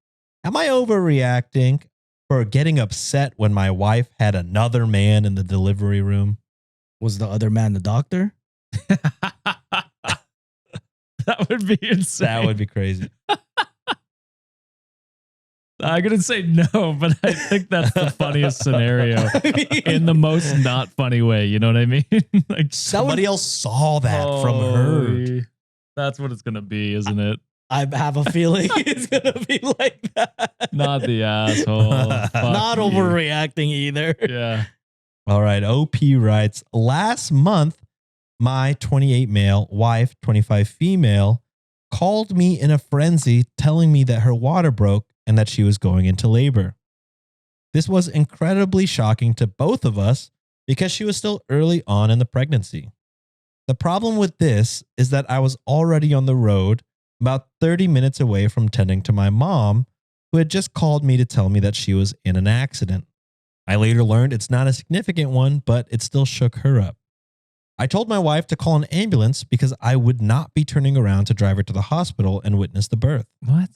Am I Overreacting for Getting Upset When My Wife Had Another Man in the Delivery Room? Was the other man the doctor? That would be insane. That would be crazy. I'm going to say no, but I think that's the funniest scenario in the most not funny way. You know what I mean? Like Somebody else saw that from her. Holy- That's what it's going to be, isn't it? I have a feeling it's gonna be like that. Not the asshole. Fuck Not you. overreacting either. Yeah. All right. OP writes, last month, my 28 male wife, 25 female, called me in a frenzy telling me that her water broke and that she was going into labor. This was incredibly shocking to both of us because she was still early on in the pregnancy. The problem with this is that I was already on the road, about 30 minutes away from tending to my mom, who had just called me to tell me that she was in an accident. I later learned it's not a significant one, but it still shook her up. I told my wife to call an ambulance because I would not be turning around to drive her to the hospital and witness the birth. What?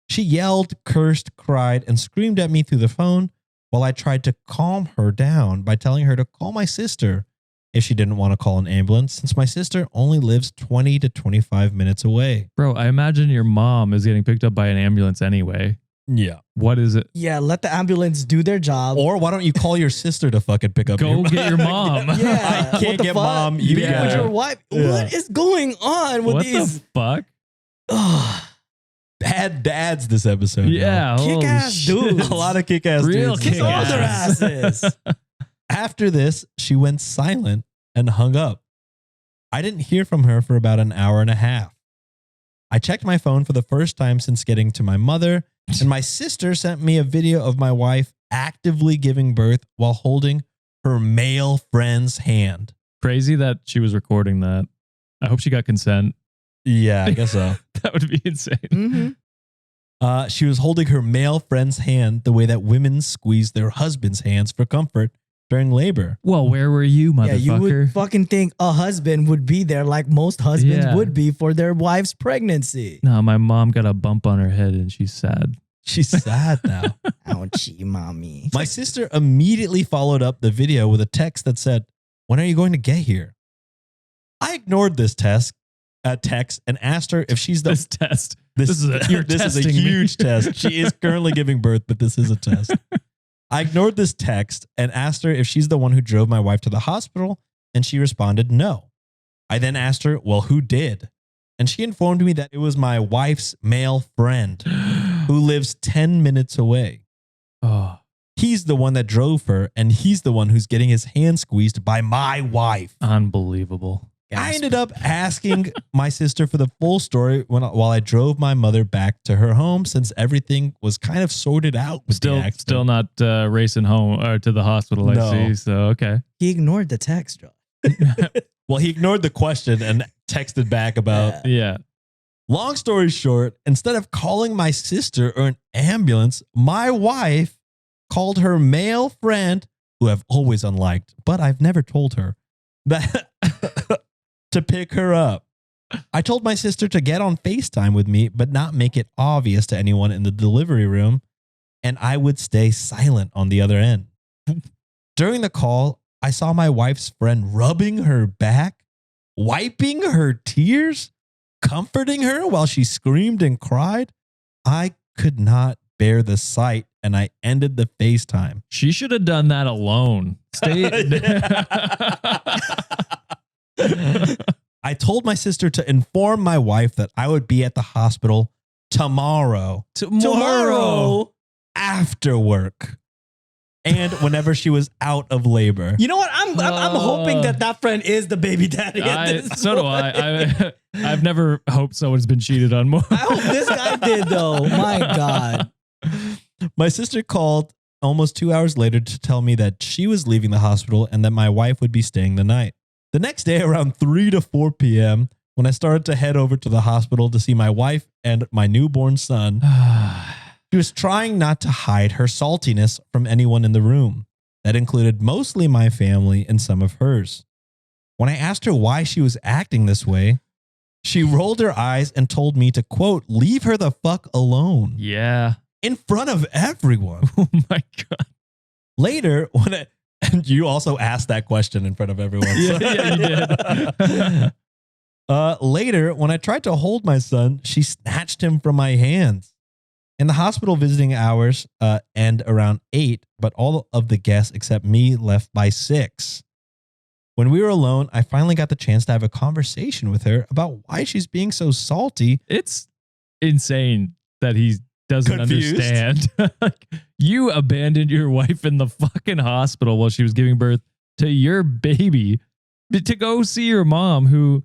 She yelled, cursed, cried, and screamed at me through the phone while I tried to calm her down by telling her to call my sister if she didn't want to call an ambulance, since my sister only lives 20 to 25 minutes away. Bro, I imagine your mom is getting picked up by an ambulance anyway. Yeah. What is it? Yeah, let the ambulance do their job. Or why don't you call your sister to fucking pick up Go get your mom. Yeah, I can't get mom. You Be Yeah. with your wife. Yeah. What is going on with What these the fuck? bad dads this episode. Yeah. holy kick-ass shit. dudes? A lot of kick-ass Real dudes. kick all their kick-ass. asses? After this, she went silent and hung up. I didn't hear from her for about an hour and a half. I checked my phone for the first time since getting to my mother, and my sister sent me a video of my wife actively giving birth while holding her male friend's hand. Crazy that she was recording that. I hope she got consent. Yeah, I guess so. That would be insane. Mm-hmm. She was holding her male friend's hand the way that women squeeze their husband's hands for comfort during labor. Well, where were you, Yeah, you would motherfucker? fucking think a husband would be there like most husbands Yeah. would be for their wife's pregnancy. No, my mom got a bump on her head and she's sad. She's sad now. Ouchie, mommy. My sister immediately followed up the video with a text that said, "When are you going to get here?" I ignored this text and asked her if she's the This test. This is a, you're this is a testing me. huge test. She is currently giving birth, but this is a test. I ignored this text and asked her if she's the one who drove my wife to the hospital, and she responded no. I then asked her, well, who did? And she informed me that it was my wife's male friend who lives 10 minutes away. Oh, He's the one that drove her, and he's the one who's getting his hand squeezed by my wife. unbelievable. I ended up asking my sister for the full story while I drove my mother back to her home, since everything was kind of sorted out with the accident. Still not racing home or to the hospital. No. I see. So okay. He ignored the text, Joe. Well, he ignored the question and texted back about. Yeah. Long story short, instead of calling my sister or an ambulance, my wife called her male friend, who I've always unliked, but I've never told her, that to pick her up. I told my sister to get on FaceTime with me, but not make it obvious to anyone in the delivery room, and I would stay silent on the other end. During the call, I saw my wife's friend rubbing her back, wiping her tears, comforting her while she screamed and cried. I could not bear the sight, and I ended the FaceTime. She should have done that alone. Stay. I told my sister to inform my wife that I would be at the hospital tomorrow after work and whenever she was out of labor. You know what? I'm hoping that friend is the baby daddy. At this So do point. I. I've never hoped someone's been cheated on more. I hope this guy did though. My God. My sister called almost 2 hours later to tell me that she was leaving the hospital and that my wife would be staying the night. The next day around 3 to 4 p.m., when I started to head over to the hospital to see my wife and my newborn son, she was trying not to hide her saltiness from anyone in the room. That included mostly my family and some of hers. When I asked her why she was acting this way, she rolled her eyes and told me to, quote, leave her the fuck alone. Yeah. In front of everyone. Oh my God. Later, and you also asked that question in front of everyone. So. Yeah, you did. Later, when I tried to hold my son, she snatched him from my hands. In the hospital, visiting hours end around 8, but all of the guests except me left by 6. When we were alone, I finally got the chance to have a conversation with her about why she's being so salty. It's insane that he doesn't Confused. understand. Like, you abandoned your wife in the fucking hospital while she was giving birth to your baby to go see your mom who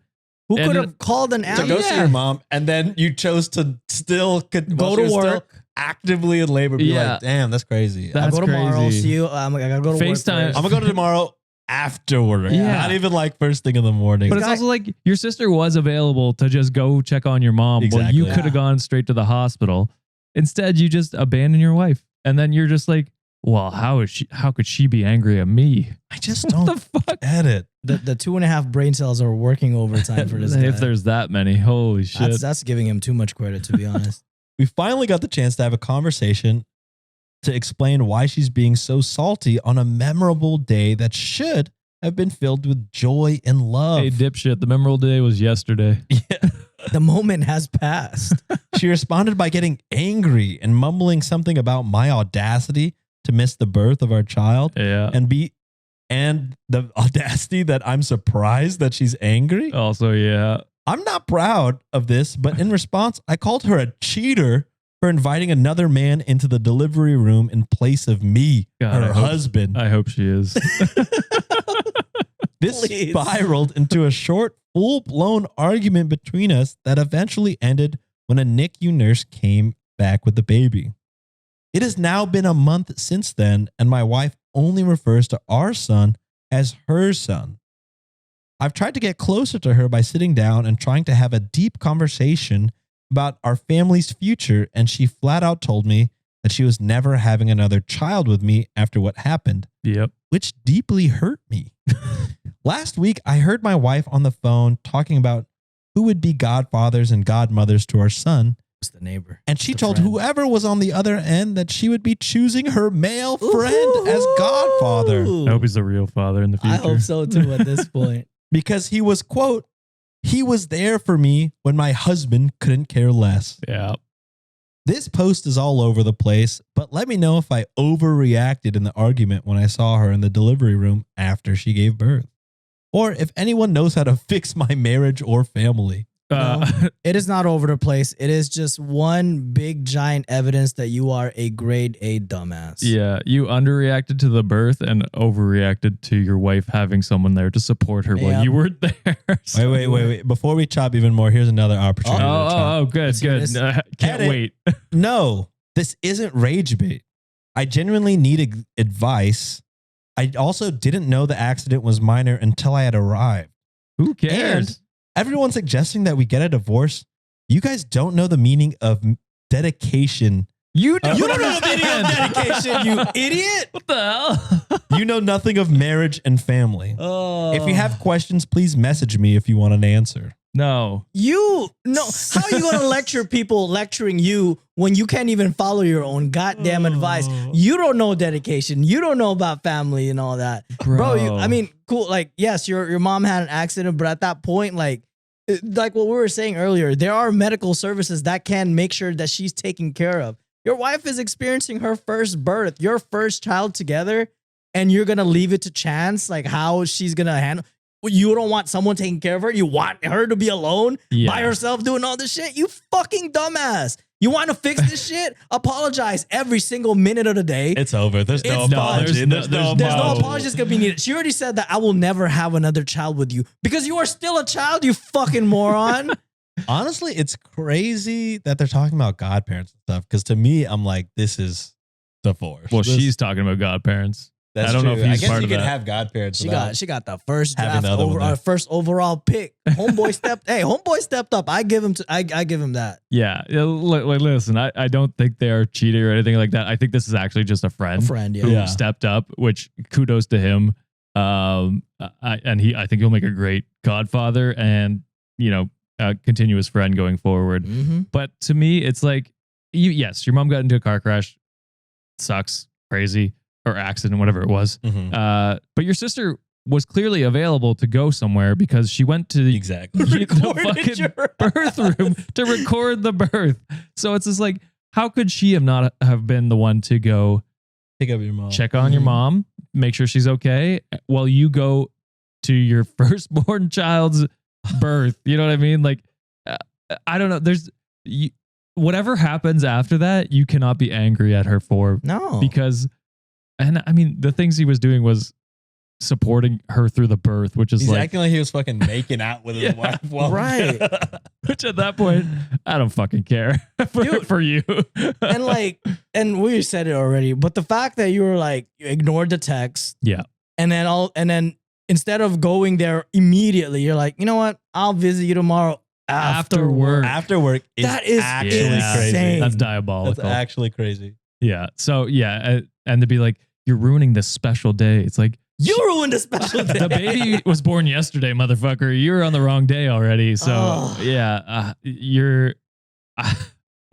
could have called an To ambulance? go see your mom, and then you chose to still Go to work. actively in labor. Be Yeah. like, damn, that's crazy. That- I'll go That's tomorrow. crazy. See you. I gotta go to FaceTime. work. first. I'm gonna go to tomorrow after work. Yeah. Not even like first thing in the morning. But it's also like your sister was available to just go check on your mom. Well, Exactly. you could have gone straight to the hospital. Instead, you just abandon your wife. And then you're just like, well, how could she be angry at me? I just What don't the fuck? get it. The 2.5 brain cells are working overtime for this guy. If there's that many, holy shit. That's giving him too much credit, to be honest. We finally got the chance to have a conversation to explain why she's being so salty on a memorable day that should have been filled with joy and love. Hey, dipshit, the memorable day was yesterday. The moment has passed. She responded by getting angry and mumbling something about my audacity to miss the birth of our child Yeah. and the audacity that I'm surprised that she's angry. Also, yeah. I'm not proud of this, but in response, I called her a cheater for inviting another man into the delivery room in place of me, God, her I hope- husband. I hope she is. This Please. spiraled into a short, full-blown argument between us that eventually ended when a NICU nurse came back with the baby. It has now been a month since then, and my wife only refers to our son as her son. I've tried to get closer to her by sitting down and trying to have a deep conversation about our family's future, and she flat out told me that she was never having another child with me after what happened, Yep. which deeply hurt me. Last week, I heard my wife on the phone talking about who would be godfathers and godmothers to our son, It's the neighbor. and she The told friend. whoever was on the other end that she would be choosing her male friend as godfather Ooh. I hope he's the real father in the future. I hope so too at this point. because he was, quote, he was there for me when my husband couldn't care less. Yeah. This post is all over the place, but let me know if I overreacted in the argument when I saw her in the delivery room after she gave birth. Or if anyone knows how to fix my marriage or family. It is not over the place. It is just one big giant evidence that you are a grade A dumbass. Yeah, you underreacted to the birth and overreacted to your wife having someone there to support her while Yep. you weren't there. So- Wait. Before we chop even more, here's another opportunity. to chop. Oh, good, Let's hear good. this. Can't Edit. wait. No, this isn't rage bait. I genuinely need advice. I also didn't know the accident was minor until I had arrived. Who cares? And everyone's suggesting that we get a divorce. You guys don't know the meaning of dedication. You You don't, don't know the meaning of understand. dedication, you idiot. What the hell? You know nothing of marriage and family. Oh. If you have questions, please message me if you want an answer. No. How are you going to lecture people lecturing you when you can't even follow your own goddamn advice? You don't know dedication. You don't know about family and all that. Bro, I mean, cool. Like, yes, your mom had an accident, but at that point, like what we were saying earlier, there are medical services that can make sure that she's taken care of. Your wife is experiencing her first birth, your first child together, and you're going to leave it to chance, like how she's going to handle. You don't want someone taking care of her. You want her to be alone by herself doing all this shit. You fucking dumbass. You want to fix this shit? Apologize every single minute of the day. It's over. There's no It's done. apology. There's no There's no apology. apology that's gonna be needed. She already said that I will never have another child with you because you are still a child, you fucking moron. Honestly, it's crazy that they're talking about godparents and stuff. Because to me, I'm like, this is divorce. Well, This- she's talking about godparents. that's I don't know true. if he's I guess part you of could that. have godparents. She without- got the first Having draft the other one there. first overall pick. Homeboy stepped up. I give him that. Yeah. Listen, I don't think they are cheating or anything like that. I think this is actually just a friend, A friend, yeah. who Yeah. stepped up, which kudos to him. I think he'll make a great godfather and, continuous friend going forward. Mm-hmm. But to me, it's like, yes, your mom got into a car crash. Sucks. Crazy. Or accident, whatever it was. Mm-hmm. But your sister was clearly available to go somewhere because she went to the fucking birth room to record the birth. So it's just like, how could she not have been the one to go pick up your mom, check on your mom, make sure she's okay, while you go to your firstborn child's birth? You know what I mean? Like, I don't know. Whatever happens after that, you cannot be angry at her for. No. Because, and I mean, the things he was doing was supporting her through the birth, which is He's like acting like he was fucking making out with his wife. Right. Which at that point, I don't fucking care for you. and we said it already, but the fact that you were like, you ignored the text. Yeah. And then instead of going there immediately, you're like, you know what? I'll visit you tomorrow after work. After work is that is actually insane. crazy. That's diabolical. That's actually crazy. Yeah. So yeah, and to be like, you're ruining this special day. It's like, you ruined a special day. The baby was born yesterday, motherfucker. You were on the wrong day already. So you're.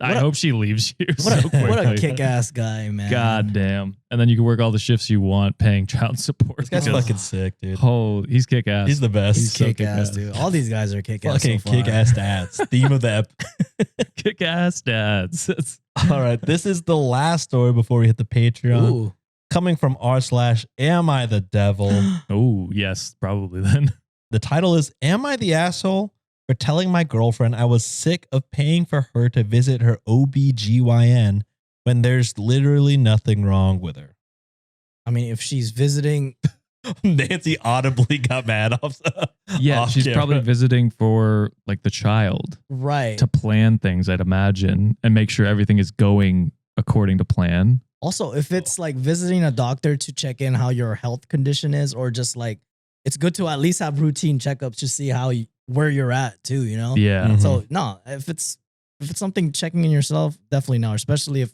I hope she leaves you. What a kick-ass guy, man. God damn. And then you can work all the shifts you want, paying child support. This guy's fucking sick, dude. Oh, he's kick-ass. He's the best. He's kick-ass, dude. All these guys are kick-ass. Fucking so far. kick-ass dads. Theme of the ep. Kick-ass dads. All right. This is the last story before we hit the Patreon. Ooh. Coming from r/Am I the Devil? Oh, yes, probably then. The title is, Am I the Asshole for telling my girlfriend I was sick of paying for her to visit her OBGYN when there's literally nothing wrong with her? I mean, if she's visiting... Nancy audibly got mad off. Yeah, off she's camera. probably visiting for like the child. Right. To plan things, I'd imagine, and make sure everything is going according to plan. Also, if it's like visiting a doctor to check in how your health condition is, or just like, it's good to at least have routine checkups to see where you're at too, you know? Yeah. Mhm. So no, if it's something checking in yourself, definitely no, especially if,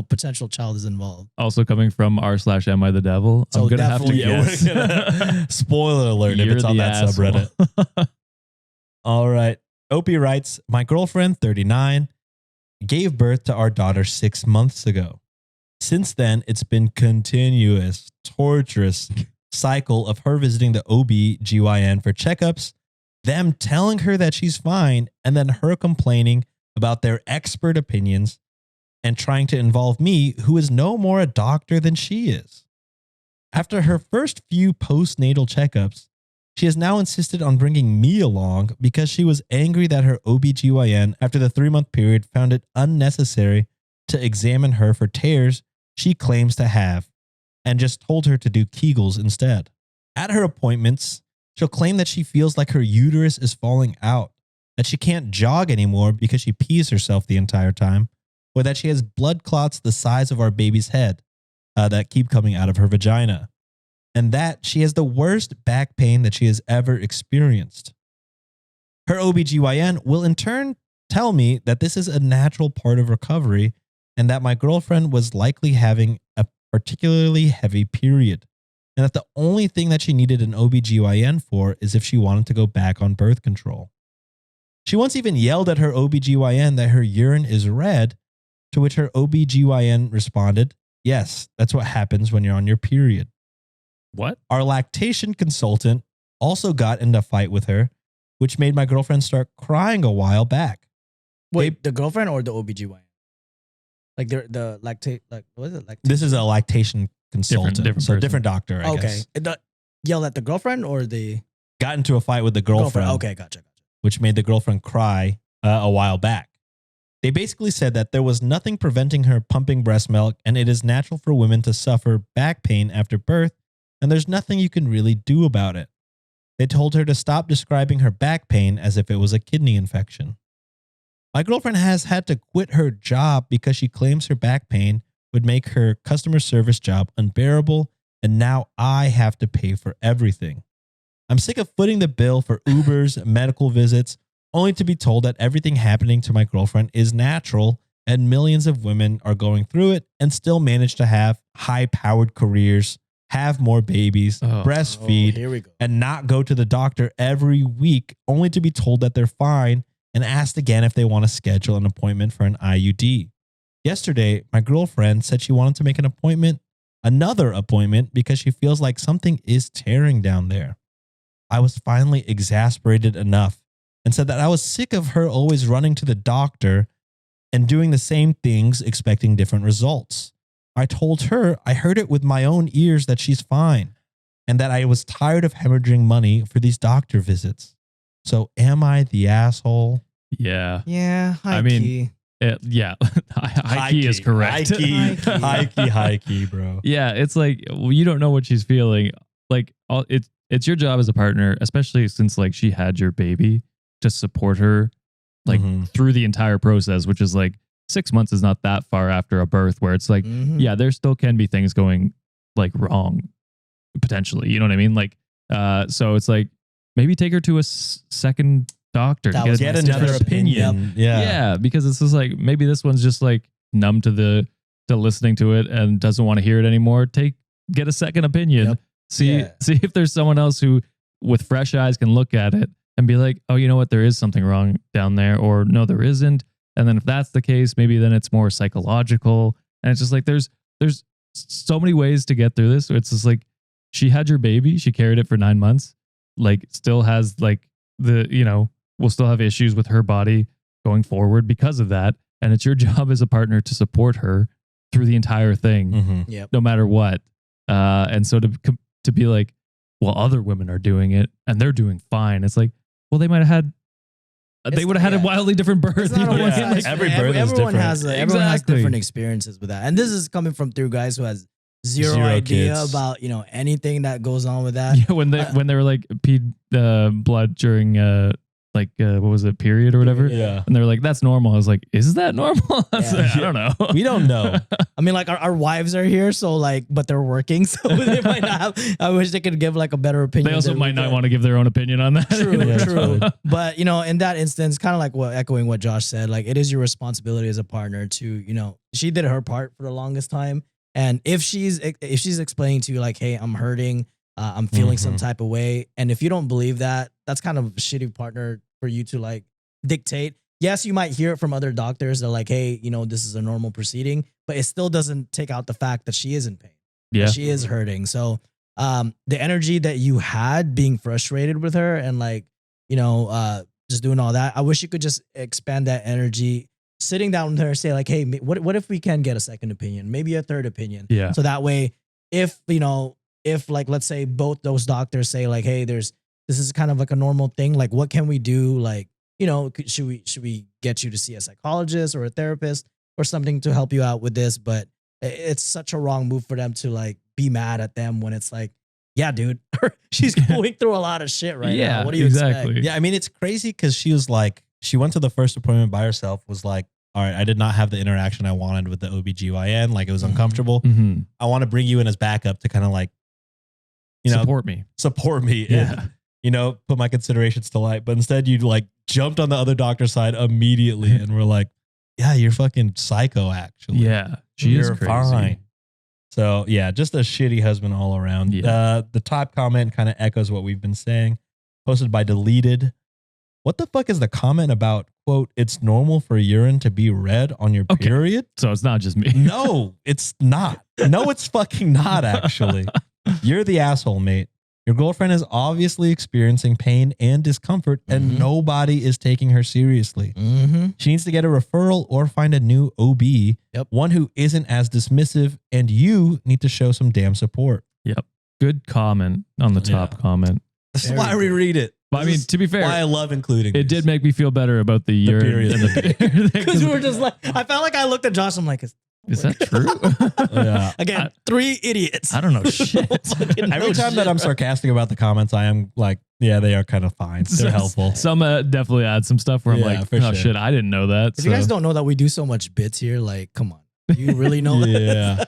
potential child is involved. Also coming from r/Am I the Devil, So I'm going to have to definitely, Yeah, guess. we're gonna, spoiler alert if You're it's on the that asshole. subreddit. All right. Opie writes, my girlfriend, 39, gave birth to our daughter 6 months ago. Since then, it's been continuous, torturous cycle of her visiting the OBGYN for checkups, them telling her that she's fine, and then her complaining about their expert opinions and trying to involve me, who is no more a doctor than she is. After her first few postnatal checkups, she has now insisted on bringing me along because she was angry that her OBGYN, after the 3-month period, found it unnecessary to examine her for tears she claims to have, and just told her to do Kegels instead. At her appointments, she'll claim that she feels like her uterus is falling out, that she can't jog anymore because she pees herself the entire time, or that she has blood clots the size of our baby's head that keep coming out of her vagina, and that she has the worst back pain that she has ever experienced. Her OBGYN will in turn tell me that this is a natural part of recovery and that my girlfriend was likely having a particularly heavy period, and that the only thing that she needed an OBGYN for is if she wanted to go back on birth control. She once even yelled at her OBGYN that her urine is red, to which her OBGYN responded, yes, that's what happens when you're on your period. What? Our lactation consultant also got into a fight with her, which made my girlfriend start crying a while back. Wait, the girlfriend or the OBGYN? Like the lactate, like what is it? This is a lactation consultant, different so person. different doctor, I Okay. guess. Yell at the girlfriend or the Got into a fight with the girlfriend, Okay, gotcha. which made the girlfriend cry a while back. They basically said that there was nothing preventing her pumping breast milk, and it is natural for women to suffer back pain after birth, and there's nothing you can really do about it. They told her to stop describing her back pain as if it was a kidney infection. My girlfriend has had to quit her job because she claims her back pain would make her customer service job unbearable, and now I have to pay for everything. I'm sick of footing the bill for Ubers, medical visits, only to be told that everything happening to my girlfriend is natural and millions of women are going through it and still manage to have high-powered careers, have more babies, breastfeed, here we go. and not go to the doctor every week only to be told that they're fine and asked again if they want to schedule an appointment for an IUD. Yesterday, my girlfriend said she wanted to make another appointment because she feels like something is tearing down there. I was finally exasperated enough and said that I was sick of her always running to the doctor and doing the same things expecting different results. I told her I heard it with my own ears that she's fine and that I was tired of hemorrhaging money for these doctor visits. So am I the asshole? Yeah. Yeah. I mean, yeah. High key is correct. High key, bro. Yeah. It's like, well, you don't know what she's feeling. Like it's your job as a partner, especially since like she had your baby, to support her like through the entire process, which is like 6 months is not that far after a birth where it's like, yeah, there still can be things going like wrong potentially. You know what I mean? Like, so it's like maybe take her to a second doctor, get another opinion. Yeah. Because it's just like, maybe this one's just like numb to listening to it and doesn't want to hear it anymore. Get a second opinion. See if there's someone else who with fresh eyes can look at it and be like, oh, you know what? There is something wrong down there, or no, there isn't. And then if that's the case, maybe then it's more psychological. And it's just like, there's so many ways to get through this. It's just like, she had your baby, she carried it for 9 months, like still has like will still have issues with her body going forward because of that. And it's your job as a partner to support her through the entire thing, no matter what. And so to be like, well, other women are doing it and they're doing fine. It's like, well, they might have had, they would have had a wildly different birth. You know what I mean? Like, every birth is different. Everyone has different experiences with that. And this is coming from through guys who has zero idea kids about, anything that goes on with that. Yeah, when they were like peed blood during what was it, period or whatever? Yeah. And they were like, that's normal. I was like, is that normal? I don't know. We don't know. I mean, like our wives are here, so like, but they're working, so they might not have, I wish they could give like a better opinion. They also might not want to give their own opinion on that. True. But in that instance, kind of like echoing what Josh said, like it is your responsibility as a partner to, she did her part for the longest time. And if she's explaining to you like, hey, I'm hurting, I'm feeling some type of way. And if you don't believe that, that's kind of a shitty partner for you to like dictate. Yes, you might hear it from other doctors. They're like, hey, this is a normal proceeding, but it still doesn't take out the fact that she is in pain. Yeah. She is hurting. So the energy that you had being frustrated with her and like, just doing all that, I wish you could just expand that energy, sitting down with her and say like, hey, what if we can get a second opinion, maybe a third opinion? Yeah. So that way, if like, let's say both those doctors say like, hey, this is kind of like a normal thing. Like, what can we do? Like, should we get you to see a psychologist or a therapist or something to help you out with this? But it's such a wrong move for them to like be mad at them when it's like, yeah, dude, she's going through a lot of shit right now. What do you expect? Yeah. I mean, it's crazy because she was like, she went to the first appointment by herself, was like, all right, I did not have the interaction I wanted with the OBGYN. Like it was uncomfortable. I want to bring you in as backup to kind of like, support me. Yeah. And, put my considerations to light. But instead you like jumped on the other doctor's side immediately and were like, yeah, you're fucking psycho actually. Yeah. You're crazy. Fine. So yeah, just a shitty husband all around. Yeah. The top comment kind of echoes what we've been saying. Posted by Deleted. What the fuck is the comment about, quote, it's normal for urine to be red on your period? So it's not just me. No, it's not. No, it's fucking not actually. You're the asshole, mate. Your girlfriend is obviously experiencing pain and discomfort and nobody is taking her seriously. She needs to get a referral or find a new OB, one who isn't as dismissive, and you need to show some damn support. Yep. Good comment on the top comment. That's why I reread it. But I mean, to be fair, why I love including it did make me feel better about the urine period. Because we were just like, I felt like I looked at Josh. I'm like, is that true? Yeah. Again, 3 idiots. I don't know shit. Every time that I'm sarcastic about the comments, I am like, yeah, they are kind of fine. They're helpful. Some definitely add some stuff where I'm like, oh shit, I didn't know that. If you guys don't know that we do so much bits here, like, come on. You really know that? Yeah.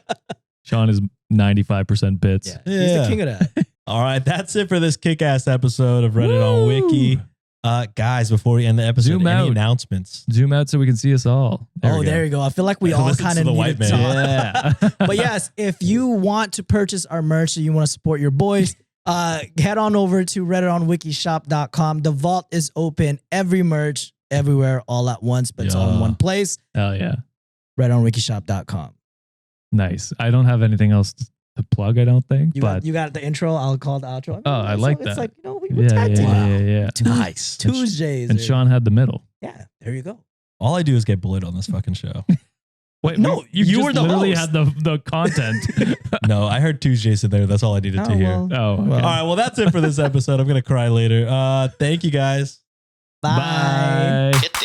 Sean is 95% bits. Yeah. He's the king of that. All right. That's it for this kick-ass episode of Reddit on Wiki. Guys, before we end the episode, Zoom any out. announcements? Zoom out so we can see us all. There you go. I feel like we all Listen kind to of the need white to man. talk. Yeah. But yes, if you want to purchase our merch and you want to support your boys, head on over to redditonwikishop.com. The vault is open. Every merch, everywhere, all at once, but it's all in one place. Hell yeah. redditonwikishop.com. Nice. I don't have anything else to plug, I don't think. You got the intro. I'll call the outro. Oh, I like It's that. like, we're tag team. Yeah. Nice. Tuesdays. And Sean had the middle. Yeah, there you go. All I do is get bullied on this fucking show. Wait, No, you just were the literally host. had the content. No, I heard Tuesdays in there. That's all I needed to hear. well. Oh, okay. All right, well, that's it for this episode. I'm going to cry later. Thank you guys. Bye. Bye. Get